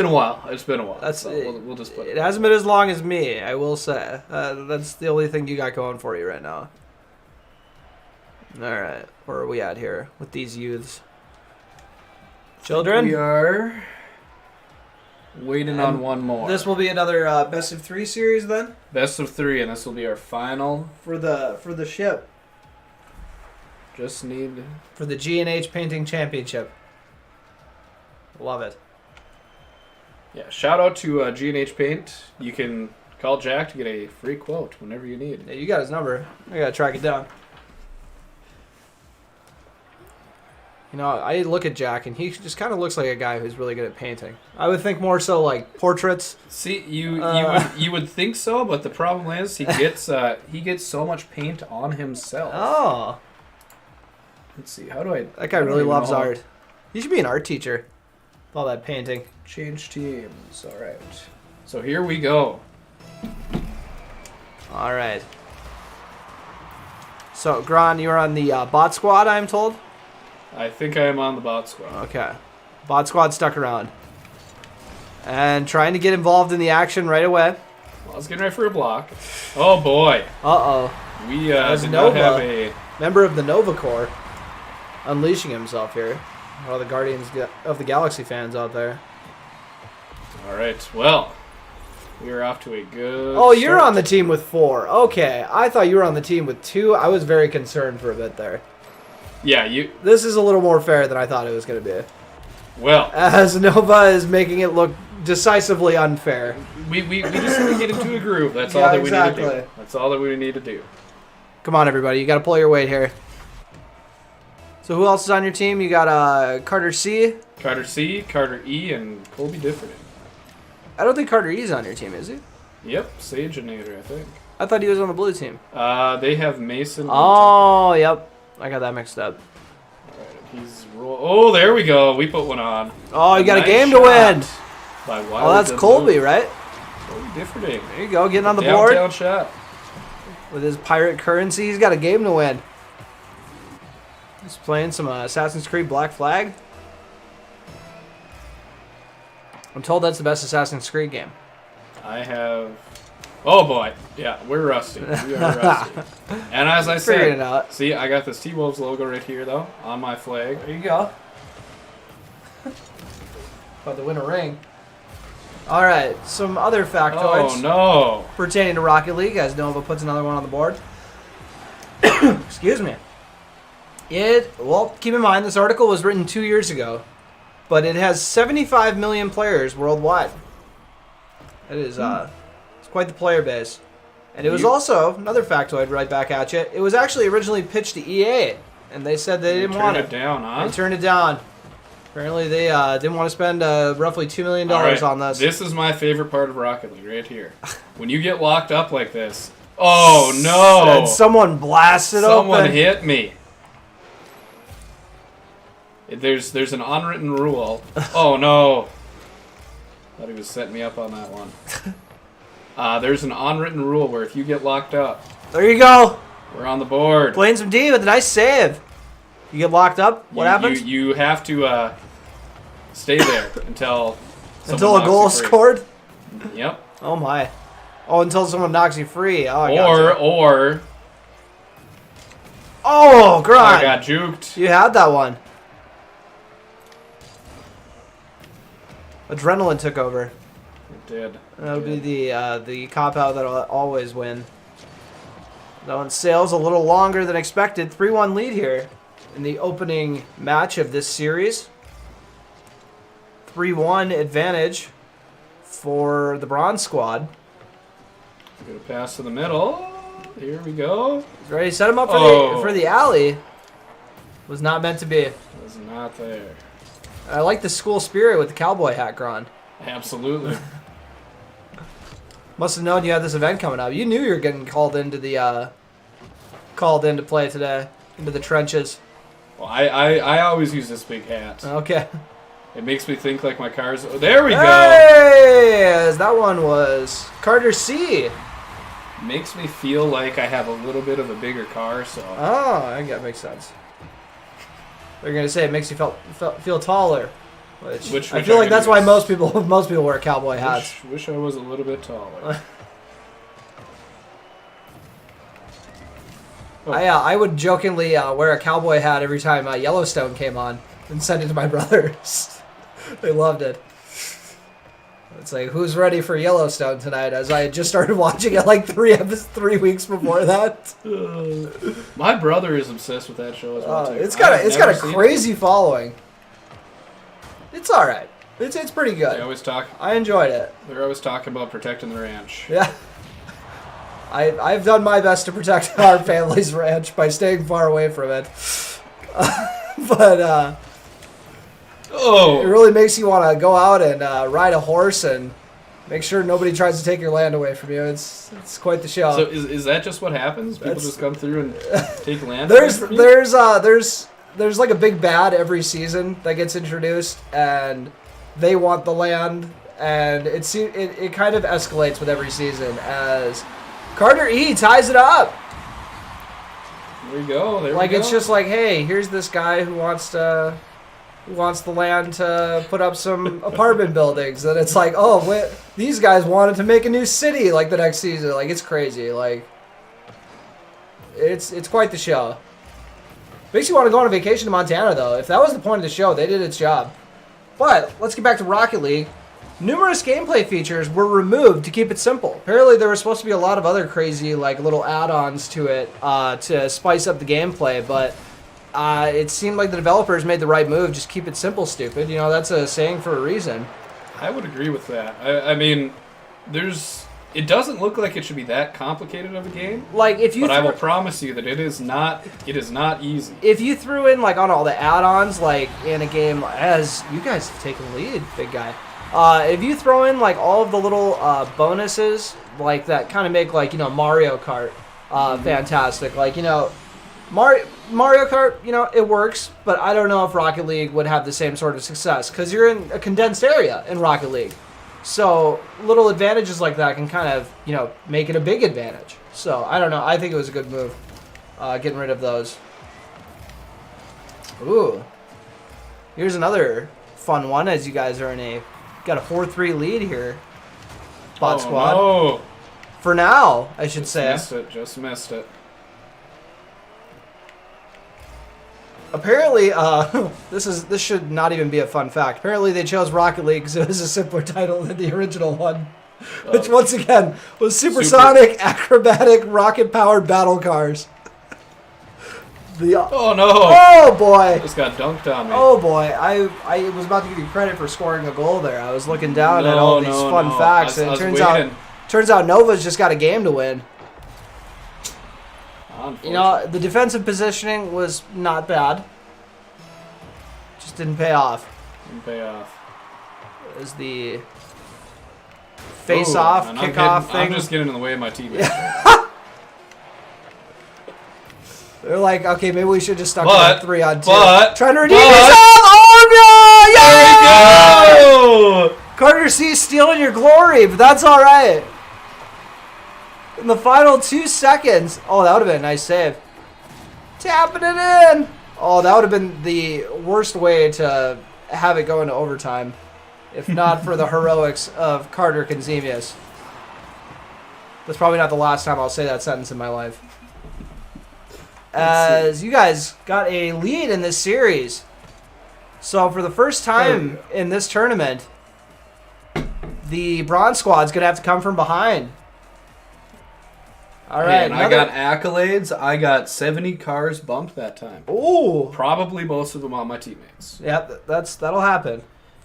a while. It's been a while. We'll just put it hasn't been as long as me, I will say. That's the only thing you got going for you right now. All right, where are we at here with these youths? Children? We are waiting on one more. This will be another best of 3 series then? Best of 3, and this will be our final for the ship. Just need for the G&H Painting Championship. Love it. Yeah, shout out to G&H Paint. You can call Jack to get a free quote whenever you need. Yeah, you got his number. I gotta track it down. You know, I look at Jack, and he just kind of looks like a guy who's really good at painting. I would think more so like portraits. See, you would think so, but the problem is he gets so much paint on himself. Oh. Let's see. How do I? That guy really loves art. He should be an art teacher. With all that painting. Change teams. All right. So here we go. All right. So, Gron, you're on the bot squad, I'm told? I think I am on the bot squad. Okay. Bot squad stuck around. And trying to get involved in the action right away. Well, I was getting ready for a block. Oh, boy. Uh-oh. We did not have a... member of the Nova Corps unleashing himself here. All the Guardians of the Galaxy fans out there. All right. Well, we are off to a good you're start. on the team with 4. Okay. I thought you were on the team with 2. I was very concerned for a bit there. Yeah, This is a little more fair than I thought it was going to be. Well, as Nova is making it look decisively unfair. We just need to get into a groove. That's all that we need to do. That's all that we need to do. Come on, everybody. You got to pull your weight here. So who else is on your team? You got Carter C. Carter C, Carter E, and Colby Different. I don't think Carter E is on your team, is he? Yep, Sageinator, I think. I thought he was on the blue team. They have Mason. Oh, yep. I got that mixed up. Oh, there we go. We put one on. Oh, you got a game to win. Oh, that's Colby, right? Colby Different. There you go, getting on the board. Downtown shot. With his pirate currency, he's got a game to win. He's playing some Assassin's Creed Black Flag. I'm told that's the best Assassin's Creed game. I have... Oh, boy. Yeah, we're rusty. We are rusty. And as I said, see, I got this T-Wolves logo right here, though, on my flag. There you go. About to win a ring. All right, some other factoids. Oh, no. Pertaining to Rocket League, as Nova puts another one on the board. Excuse me. Well, keep in mind, this article was written 2 years ago, but it has 75 million players worldwide. It is, it's quite the player base. And it was also, another factoid right back at you, it was actually originally pitched to EA, and they said they didn't want it. Turned it down, huh? They turned it down. Apparently they didn't want to spend roughly $2 million on this. This is my favorite part of Rocket League right here. When you get locked up like this. Oh, no. And someone blasted open. Someone hit me. There's an unwritten rule. Oh, no. Thought he was setting me up on that one. There's an unwritten rule where if you get locked up. There you go. We're on the board. Playing some D with a nice save. You get locked up, what happens? You have to stay there until a goal is scored? Yep. Oh, my. Oh, until someone knocks you free. Oh, or... Oh, Gron. I got juked. You had that one. Adrenaline took over. It did. That'll be the cop-out that'll always win. That one sails a little longer than expected. 3-1 lead here in the opening match of this series. 3-1 advantage for the Bronze Squad. Gonna pass to the middle. Here we go. He's ready. Set him up for the alley. Was not meant to be. Was not there. I like the school spirit with the cowboy hat on. Absolutely. Must have known you had this event coming up. You knew you were getting called into play today, into the trenches. Well, I always use this big hat. Okay. It makes me think like my car's... Oh, there we go! Hey! That one was Carter C. Makes me feel like I have a little bit of a bigger car, so... Oh, I think that makes sense. They're going to say it makes you feel taller. Which I feel like that's why most people wear cowboy hats. Wish I was a little bit taller. I would jokingly wear a cowboy hat every time Yellowstone came on and send it to my brothers. They loved it. It's like, who's ready for Yellowstone tonight? As I had just started watching it like 3 weeks before that. My brother is obsessed with that show as well. Too. It's got a crazy following. It's all right. It's pretty good. They always talk. I enjoyed it. They're always talking about protecting the ranch. Yeah. I've done my best to protect our family's ranch by staying far away from it. But it really makes you want to go out and ride a horse and make sure nobody tries to take your land away from you. It's quite the show. So is that just what happens? People just come through and take land away from you? There's like a big bad every season that gets introduced, and they want the land, and it kind of escalates with every season as Carter E ties it up. There we go. It's just like, hey, here's this guy who wants the land to put up some apartment buildings, and it's like, oh, these guys wanted to make a new city like the next season. Like, it's crazy. Like, it's quite the show. Makes you want to go on a vacation to Montana, though. If that was the point of the show, they did its job. But let's get back to Rocket League. Numerous gameplay features were removed to keep it simple. Apparently, there was supposed to be a lot of other crazy, like, little add-ons to it to spice up the gameplay, but it seemed like the developers made the right move. Just keep it simple, stupid. You know, that's a saying for a reason. I would agree with that. I mean, it doesn't look like it should be that complicated of a game. Like, if you but I will promise you that it is not easy. If you threw in, like, on all the add-ons, like, in a game, as you guys have taken the lead, big guy. If you throw in, like, all of the little bonuses, like, that kind of make, like, you know, Mario Kart fantastic. Like, you know, Mario Kart, you know, it works, but I don't know if Rocket League would have the same sort of success, because you're in a condensed area in Rocket League. So, little advantages like that can kind of, you know, make it a big advantage. So, I don't know. I think it was a good move, getting rid of those. Ooh. Here's another fun one, as you guys are got a 4-3 lead here. Bot Squad. No. For now, I should say. Just missed it. Apparently, this should not even be a fun fact. Apparently, they chose Rocket League because it was a simpler title than the original one, which once again was supersonic, acrobatic, rocket-powered battle cars. Oh no! Oh boy! Just got dunked on me. Oh boy! I was about to give you credit for scoring a goal there. I was looking down at all these fun facts, and it turns out Nova's just got a game to win. You know, the defensive positioning was not bad. Just didn't pay off. It was the face-off, kickoff thing. I'm just getting in the way of my teammates. They're like, okay, maybe we should just stuck with 3-on-2. Trying to redeem yourself! Oh, yeah! There we go! Carter C stealing your glory, but that's all right. In the final 2 seconds. Oh, that would have been a nice save. Tapping it in. Oh, that would have been the worst way to have it go into overtime, if not for the heroics of Carter Conzemius. That's probably not the last time I'll say that sentence in my life. As you guys got a lead in this series. So for the first time in this tournament, the Bronze Squad's going to have to come from behind. All right. I got accolades. I got 70 cars bumped that time. Ooh. Probably most of them on my teammates. Yeah, that'll happen.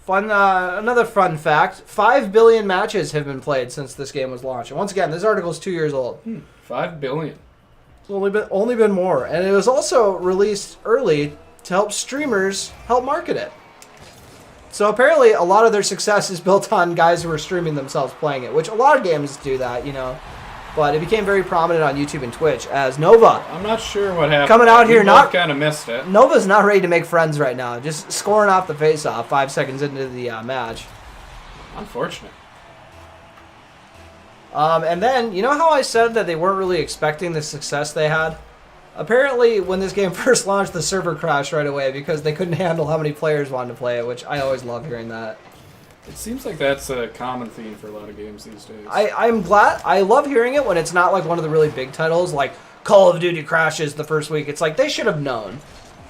Another fun fact: 5 billion matches have been played since this game was launched. And once again, this article is 2 years old. 5 billion. It's only been more, and it was also released early to help streamers help market it. So apparently, a lot of their success is built on guys who are streaming themselves playing it, which a lot of games do that, you know. But it became very prominent on YouTube and Twitch as Nova. I'm not sure what happened. Coming out here, not kind of missed it. Nova's not ready to make friends right now. Just scoring off the face-off 5 seconds into the match. Unfortunate. And then, you know how I said that they weren't really expecting the success they had? Apparently, when this game first launched, the server crashed right away because they couldn't handle how many players wanted to play it, which I always love hearing that. It seems like that's a common theme for a lot of games these days. I'm glad. I love hearing it when it's not like one of the really big titles, like Call of Duty crashes the first week. It's like they should have known,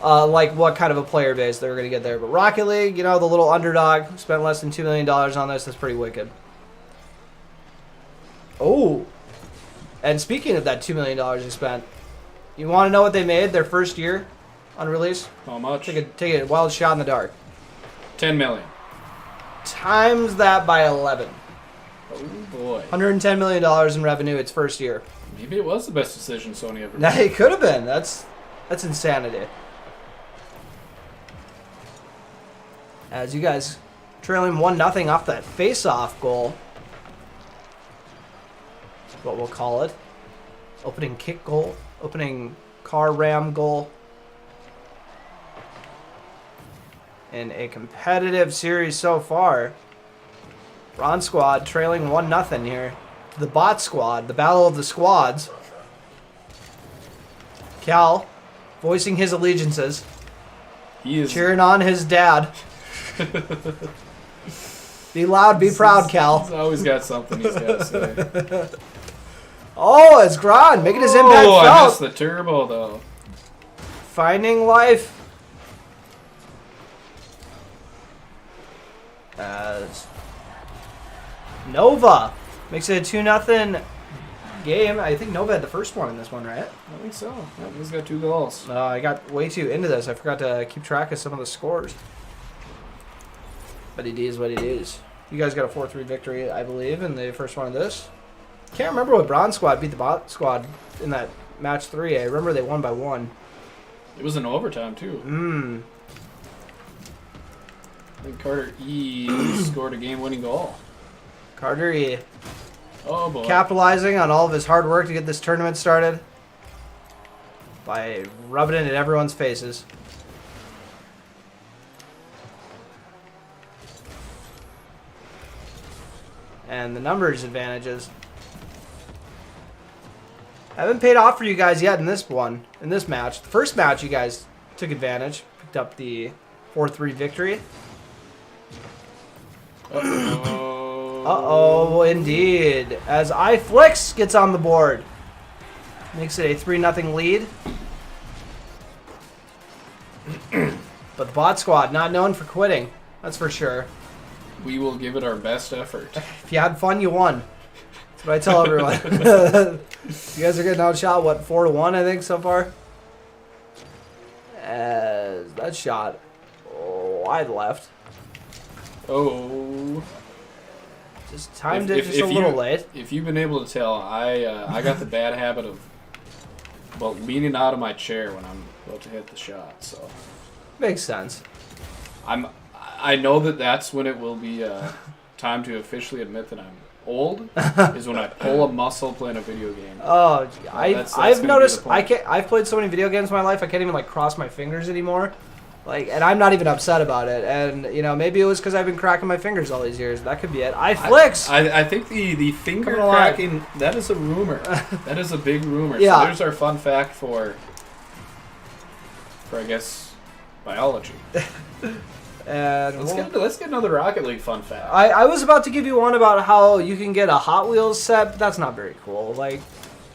like what kind of a player base they were going to get there. But Rocket League, you know, the little underdog, spent less than $2 million on this. That's pretty wicked. Oh, and speaking of that $2 million they spent, you want to know what they made their first year on release? How much? Take a wild shot in the dark. 10 million. Times that by 11. Oh boy. $110 million in revenue its first year. Maybe it was the best decision Sony ever made. It could have been. That's insanity. As you guys trailing 1-0 off that face-off goal. What we'll call it. Opening kick goal. Opening car ram goal. In a competitive series so far. Bronze Squad trailing 1-0 here. To the Bot Squad. The battle of the squads. Cal voicing his allegiances. He is cheering on his dad. Be loud, be proud, Cal. He's always got something he's got to say. Oh, it's Gron making his impact felt. I missed the turbo, though. Finding life. As Nova makes it a 2-0 game. I think Nova had the first one in this one, right? I think so. Yeah, he's got 2 goals. I got way too into this. I forgot to keep track of some of the scores. But it is what it is. You guys got a 4-3 victory, I believe, in the first one of this. Can't remember what Bronze Squad beat the Bot Squad in that match 3. I remember they won by 1. It was in overtime, too. I think Carter E scored a game-winning goal. Carter E. Oh, boy. Capitalizing on all of his hard work to get this tournament started by rubbing it in everyone's faces. And the numbers advantages haven't paid off for you guys yet in this match. The first match you guys took advantage, picked up the 4-3 victory. Uh-oh, indeed. As iFlix gets on the board. Makes it a 3-0 lead. But the Bot Squad, not known for quitting. That's for sure. We will give it our best effort. If you had fun, you won. That's what I tell everyone. You guys are getting outshot, what, 4-1, I think, so far? As that shot wide left. Oh. Just timed it just a little late. If you've been able to tell, I got the bad habit of leaning out of my chair when I'm about to hit the shot. So makes sense. I know that's when it will be time to officially admit that I'm old. Is when I pull a muscle playing a video game. Oh, I've noticed. I've played so many video games in my life. I can't even cross my fingers anymore. And I'm not even upset about it. And, maybe it was because I've been cracking my fingers all these years. That could be it. iFlix! I think the finger cracking, that is a rumor. That is a big rumor. Yeah. So there's our fun fact for I guess, biology. And let's get another Rocket League fun fact. I was about to give you one about how you can get a Hot Wheels set, but that's not very cool.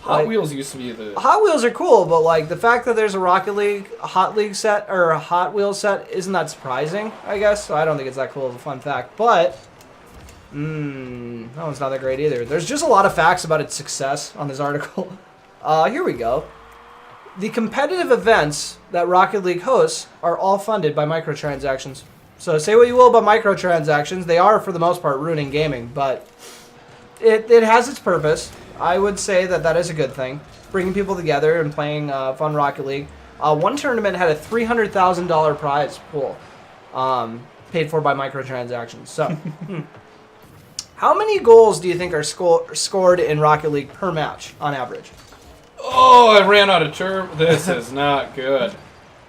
Hot Wheels used to be the... Hot Wheels are cool, but the fact that there's a Rocket League, a Hot League set, or a Hot Wheels set, isn't that surprising, I guess? So I don't think it's that cool of a fun fact, but... that one's not that great either. There's just a lot of facts about its success on this article. Here we go. The competitive events that Rocket League hosts are all funded by microtransactions. So say what you will about microtransactions, they are for the most part ruining gaming, but it has its purpose. I would say that is a good thing, bringing people together and playing fun Rocket League. One tournament had a $300,000 prize pool, paid for by microtransactions. So, how many goals do you think are scored in Rocket League per match on average? Oh, I ran out of term. This is not good.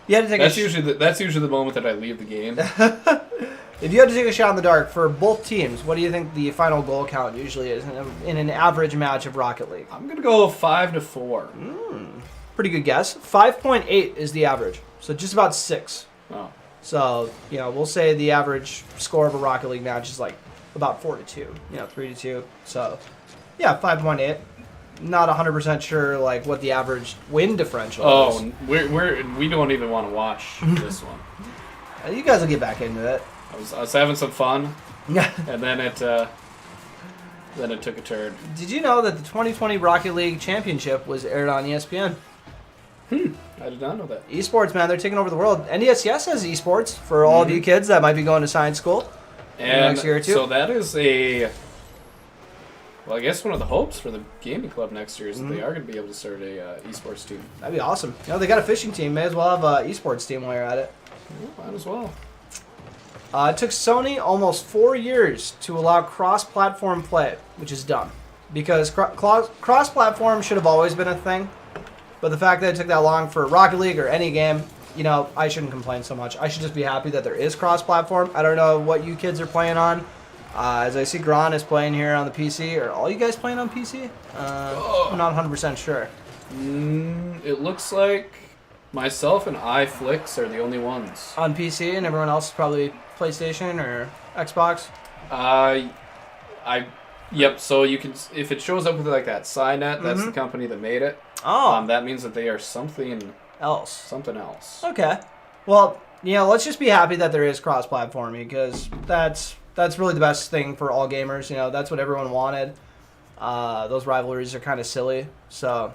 You had to take that's usually the moment that I leave the game. If you had to take a shot in the dark for both teams, what do you think the final goal count usually is in an average match of Rocket League? I'm gonna go 5-4. Pretty good guess. 5.8 is the average, so just about 6. Oh. So we'll say the average score of a Rocket League match is like about 4-2. 3-2. So 5.8. Not 100% sure like what the average win differential is. Oh, we don't even want to watch this one. You guys will get back into it. I was having some fun, and then it took a turn. Did you know that the 2020 Rocket League Championship was aired on ESPN? I did not know that. Esports, man, they're taking over the world. NDSCS has esports for all of you kids that might be going to science school and in the next year or two. So that is I guess one of the hopes for the gaming club next year is that they are going to be able to start a esports team. That'd be awesome. They got a fishing team. May as well have an esports team while you're at it. Yeah, might as well. It took Sony almost 4 years to allow cross-platform play, which is dumb. Because cross-platform should have always been a thing. But the fact that it took that long for Rocket League or any game, I shouldn't complain so much. I should just be happy that there is cross-platform. I don't know what you kids are playing on. As I see Gron is playing here on the PC. Are all you guys playing on PC? I'm not 100% sure. It looks like myself and iFlix are the only ones. On PC, and everyone else is probably PlayStation or Xbox? Yep, so you can, if it shows up with like that Cynet, that's the company that made it. Oh. That means that they are something else. Okay. Well, let's just be happy that there is cross-platforming, because that's really the best thing for all gamers. That's what everyone wanted. Those rivalries are kind of silly. So,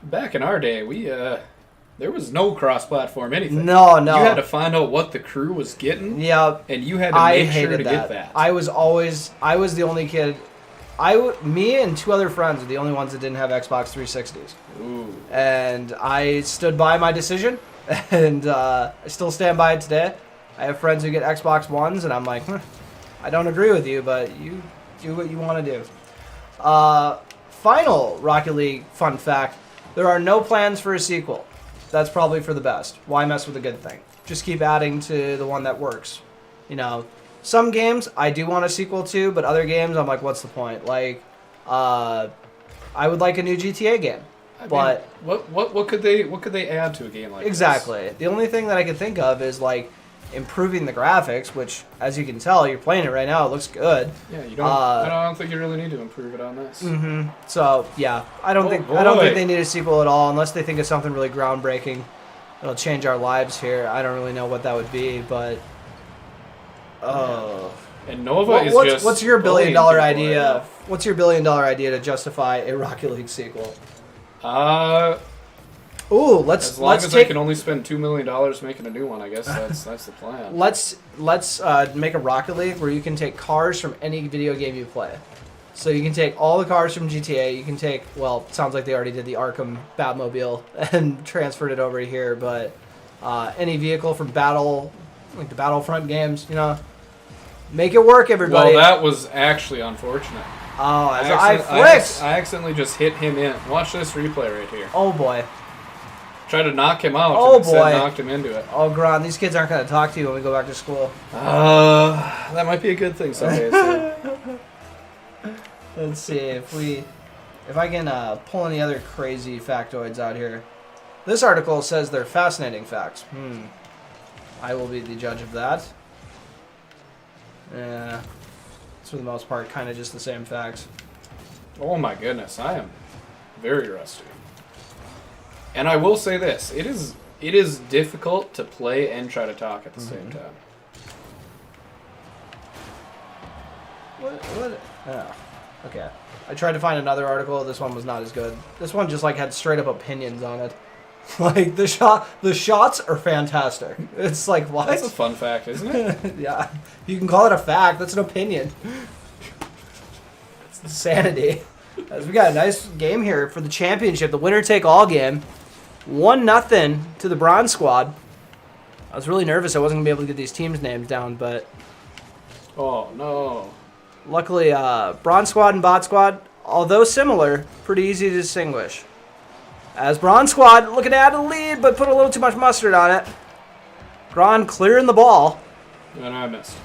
back in our day, there was no cross-platform anything. No. You had to find out what the crew was getting. Yeah. And you had to make sure to get that. I was the only kid. Me and 2 other friends are the only ones that didn't have Xbox 360s. Ooh. And I stood by my decision, and I still stand by it today. I have friends who get Xbox Ones, and I'm like, I don't agree with you, but you do what you want to do. Final Rocket League fun fact, there are no plans for a sequel. That's probably for the best. Why mess with a good thing? Just keep adding to the one that works. Some games I do want a sequel to, but other games I'm like, what's the point? Like, I would like a new GTA game. But what could they add to a game like exactly. this? The only thing that I could think of is like improving the graphics, which, as you can tell, you're playing it right now. It looks good. Yeah, you don't. I don't think you really need to improve it on this. So yeah, I don't think they need a sequel at all, unless they think of something really groundbreaking. It'll change our lives here. I don't really know what that would be, but and Nova is just. What's your $1 billion idea? What's your $1 billion idea to justify a Rocket League sequel? Ooh, let's as I can only spend $2 million making a new one, I guess that's the plan. Let's make a Rocket League where you can take cars from any video game you play. So you can take all the cars from GTA. You can take, well, it sounds like they already did the Arkham Batmobile and transferred it over here, but any vehicle from like the Battlefront games, make it work, everybody. Well, that was actually unfortunate. Oh, I accidentally just hit him in. Watch this replay right here. Oh boy. Tried to knock him out. Oh and boy. Knocked him into it. Oh, Gron, these kids aren't going to talk to you when we go back to school. That might be a good thing some days. Let's see if I can pull any other crazy factoids out here. This article says they're fascinating facts. I will be the judge of that. Yeah, it's for the most part kind of just the same facts. Oh my goodness, I am very rusty. And I will say this: it is difficult to play and try to talk at the same time. What? Oh, okay. I tried to find another article. This one was not as good. This one just like had straight up opinions on it. Like the shots are fantastic. It's like what? That's a fun fact, isn't it? Yeah, you can call it a fact. That's an opinion. It's insanity. As we got a nice game here for the championship, the winner take all game. 1-0 to the Bronze Squad. I was really nervous I wasn't gonna be able to get these teams' names down, but Oh no! luckily, Bronze Squad and Bot Squad, although similar, pretty easy to distinguish. As Bronze Squad looking to add a lead, but put a little too much mustard on it. Gron clearing the ball. And I missed.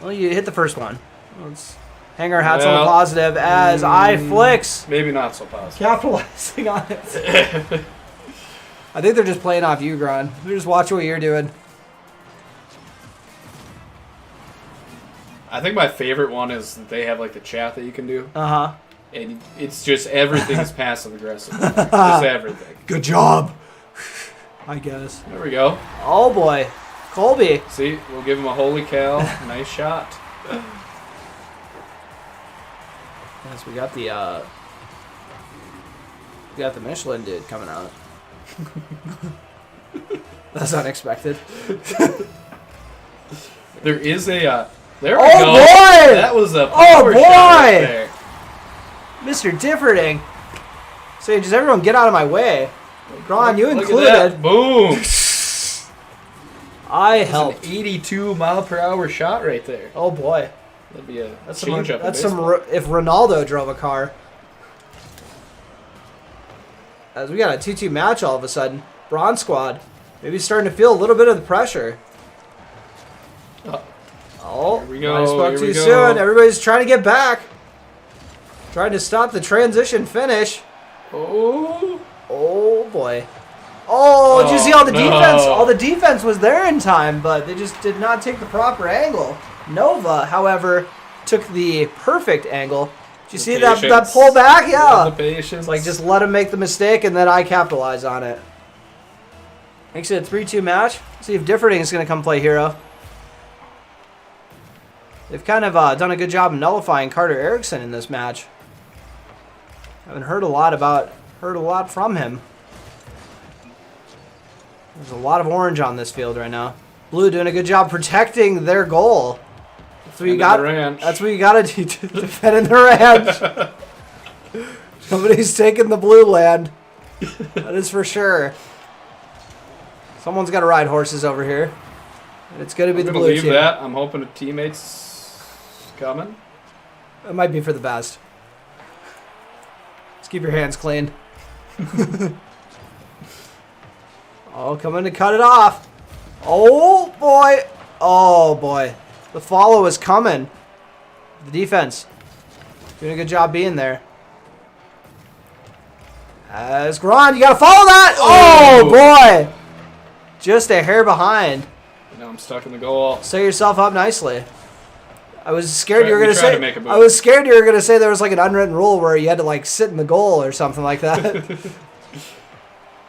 Well, you hit the first one. Let's hang our hats on the positive as iFlix Maybe not so positive. capitalizing on it. I think they're just playing off you, Gron. They're just watching what you're doing. I think my favorite one is that they have like the chat that you can do. Uh-huh. And it's just everything is passive aggressive. Just everything. Good job. I guess. There we go. Oh, boy. Colby. See, we'll give him a holy cow. Nice shot. Yes, we got the Michelin dude coming out. That's unexpected. There is a. There we Oh, go. boy! That was a Oh, power boy! shot right there. Mr. Differting. Say, just everyone get out of my way. Gron, you Look at included. that. Boom. I That's helped. an 82 mile per hour shot right there. Oh, boy. That'd be a That's change some. up. That's some. If Ronaldo drove a car. As we got a 2-2 match all of a sudden. Bronze Squad. Maybe starting to feel a little bit of the pressure. Oh, here we go. I spoke Here too we go. soon. Everybody's trying to get back. Trying to stop the transition finish. Oh. Oh, boy. Oh, did you see all the no. defense? All the defense was there in time, but they just did not take the proper angle. Nova, however, took the perfect angle. Did you see that pullback? Yeah. The patience. It's like just let him make the mistake and then I capitalize on it. Makes it a 3-2 match. See if Differting is going to come play hero. They've kind of done a good job of nullifying Carter Erickson in this match. Haven't heard a lot from him. There's a lot of orange on this field right now. Blue doing a good job protecting their goal. That's what you got. That's what you got to do to defend in the ranch. Somebody's taking the blue land. That is for sure. Someone's got to ride horses over here. And it's going to be the blue team. That. I'm hoping a teammate's coming. It might be for the best. Just keep your hands clean. Oh, coming to cut it off. Oh, boy. Oh, boy. The follow is coming. The defense doing a good job being there. As Gron, you got to follow that. Oh, boy. Just a hair behind. Now I'm stuck in the goal. Set yourself up nicely. I was scared you were gonna say. To I was scared you were gonna say there was like an unwritten rule where you had to like sit in the goal or something like that.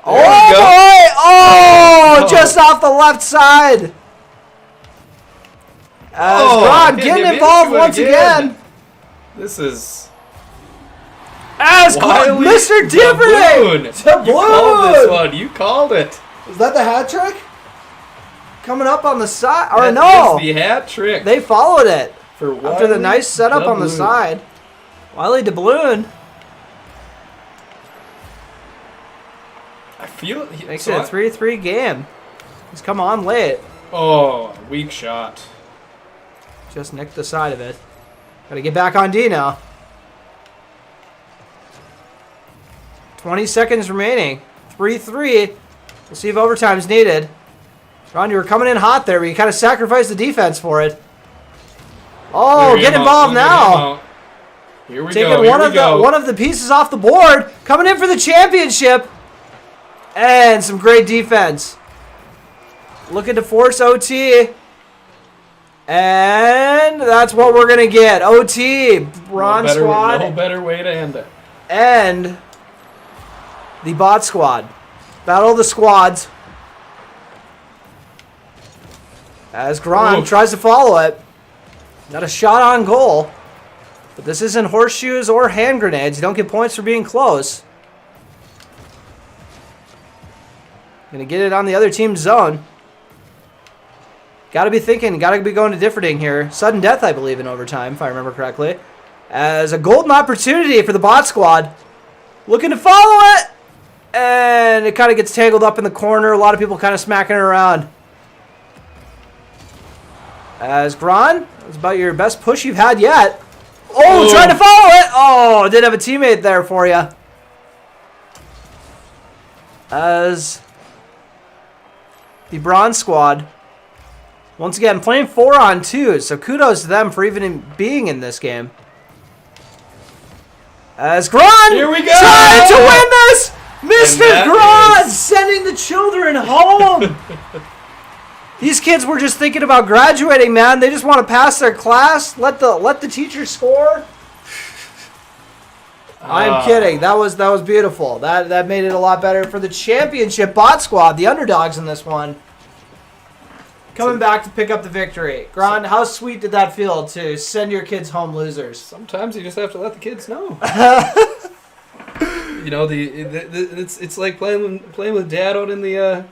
Oh boy! Oh, just off the left side. As Ron getting involved once again. This is. As Mr. Differting to You called this one. You called it. Is that the hat trick? Coming up on the side, or That no? is the hat trick. They followed it. For After the nice setup on the side. Wiley DeBloon. I feel Makes it a 3-3 game. He's come on late. Oh, weak shot. Just nicked the side of it. Gotta get back on D now. 20 seconds remaining. 3-3. We'll see if overtime's needed. Ron, you were coming in hot there, but you kind of sacrificed the defense for it. Oh, get involved now. Here we Taking go. one of the pieces off the board. Coming in for the championship. And some great defense. Looking to force OT. And that's what we're going to get. OT. Bronze Squad. No better way to end it. And the Bot Squad. Battle of the Squads. As Gron tries to follow it. Got a shot on goal. But this isn't horseshoes or hand grenades. You don't get points for being close. Going to get it on the other team's zone. Got to be thinking, got to be going to Differding here. Sudden death, I believe, in overtime, if I remember correctly. As a golden opportunity for the bot squad. Looking to follow it. And it kind of gets tangled up in the corner. A lot of people kind of smacking it around. As Gron, that's about your best push you've had yet. Oh, trying to follow it. Oh, did have a teammate there for you. As the Bronze squad, once again, playing 4-on-2, so kudos to them for even being in this game. As Gron, here we go, trying to win this. Mr. Gron sending the children home. These kids were just thinking about graduating, man. They just want to pass their class. Let the teacher score. I'm kidding. That was beautiful. That made it a lot better for the championship bot squad, the underdogs in this one. Coming back to pick up the victory. Gron, how sweet did that feel to send your kids home losers? Sometimes you just have to let the kids know. You know, it's like playing with dad out in the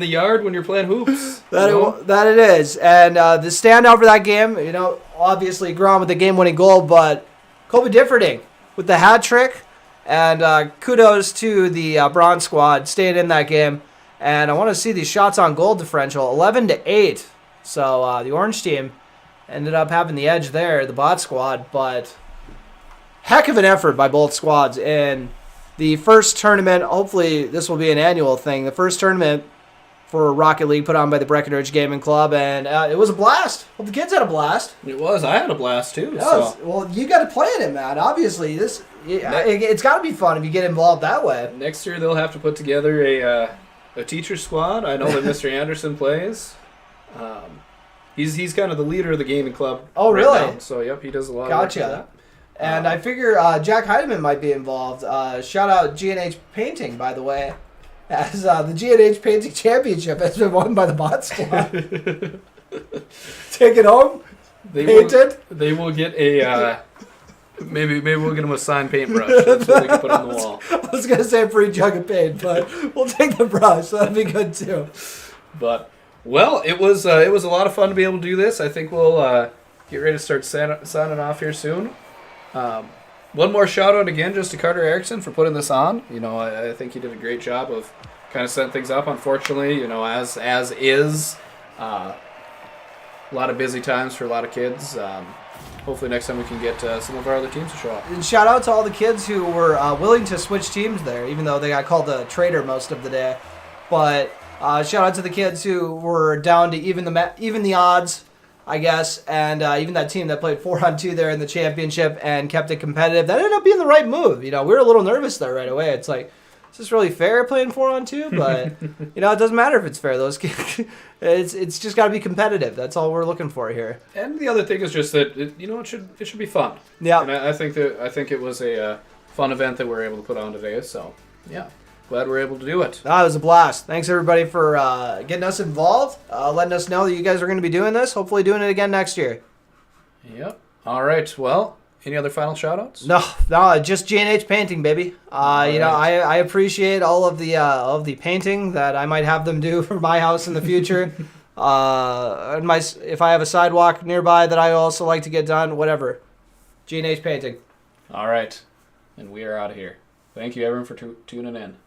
yard when you're playing hoops. That it is. And the standout for that game, you know, obviously Gron with the game-winning goal, but Colby Differding with the hat trick. And kudos to the Bronze squad staying in that game. And I want to see the shots on goal differential, 11-8. So the orange team ended up having the edge there, the bot squad. But heck of an effort by both squads in the first tournament. Hopefully this will be an annual thing. The first tournament for Rocket League put on by the Breckenridge Gaming Club. And it was a blast. Well, the kids had a blast. It was. I had a blast too. Well, you got to play in it, man. Obviously, it's got to be fun if you get involved that way. Next year they'll have to put together a teacher squad. I know that Mr. Anderson plays. He's kind of the leader of the gaming club. Oh, right really? now. So, yep, he does a lot of work for that. And I figure Jack Heidemann might be involved. Shout out G&H Painting, by the way, as the G&H Painting Championship has been won by the bot squad. Take it home, painted. They will get a... Maybe we'll get them a signed paintbrush. That's what they can put on the wall. I was going to say a free jug of paint, but we'll take the brush. That'd be good, too. But, well, it was a lot of fun to be able to do this. I think we'll get ready to start signing off here soon. One more shout out again just to Carter Erickson for putting this on. You know, I think he did a great job of kind of setting things up. Unfortunately, you know, as is, a lot of busy times for a lot of kids. Hopefully next time we can get some of our other teams to show up. And shout out to all the kids who were willing to switch teams there, even though they got called a traitor most of the day. But shout out to the kids who were down to even the odds, I guess, and even that team that played 4-on-2 there in the championship and kept it competitive. That ended up being the right move. You know, we were a little nervous there right away. It's like, is this really fair playing 4-on-2? But you know, it doesn't matter if it's fair. Those kids, it's just got to be competitive. That's all we're looking for here. And the other thing is just that it should be fun. Yeah. And I think it was a fun event that we were able to put on today. So yeah, glad we're able to do it. It was a blast. Thanks everybody for getting us involved, letting us know that you guys are going to be doing this. Hopefully doing it again next year. Yep. All right. Well. Any other final shout-outs? No, just G&H Painting, baby. You know, I appreciate all of the painting that I might have them do for my house in the future. And if I have a sidewalk nearby that I also like to get done, whatever. G&H Painting. All right. And we are out of here. Thank you, everyone, for tuning in.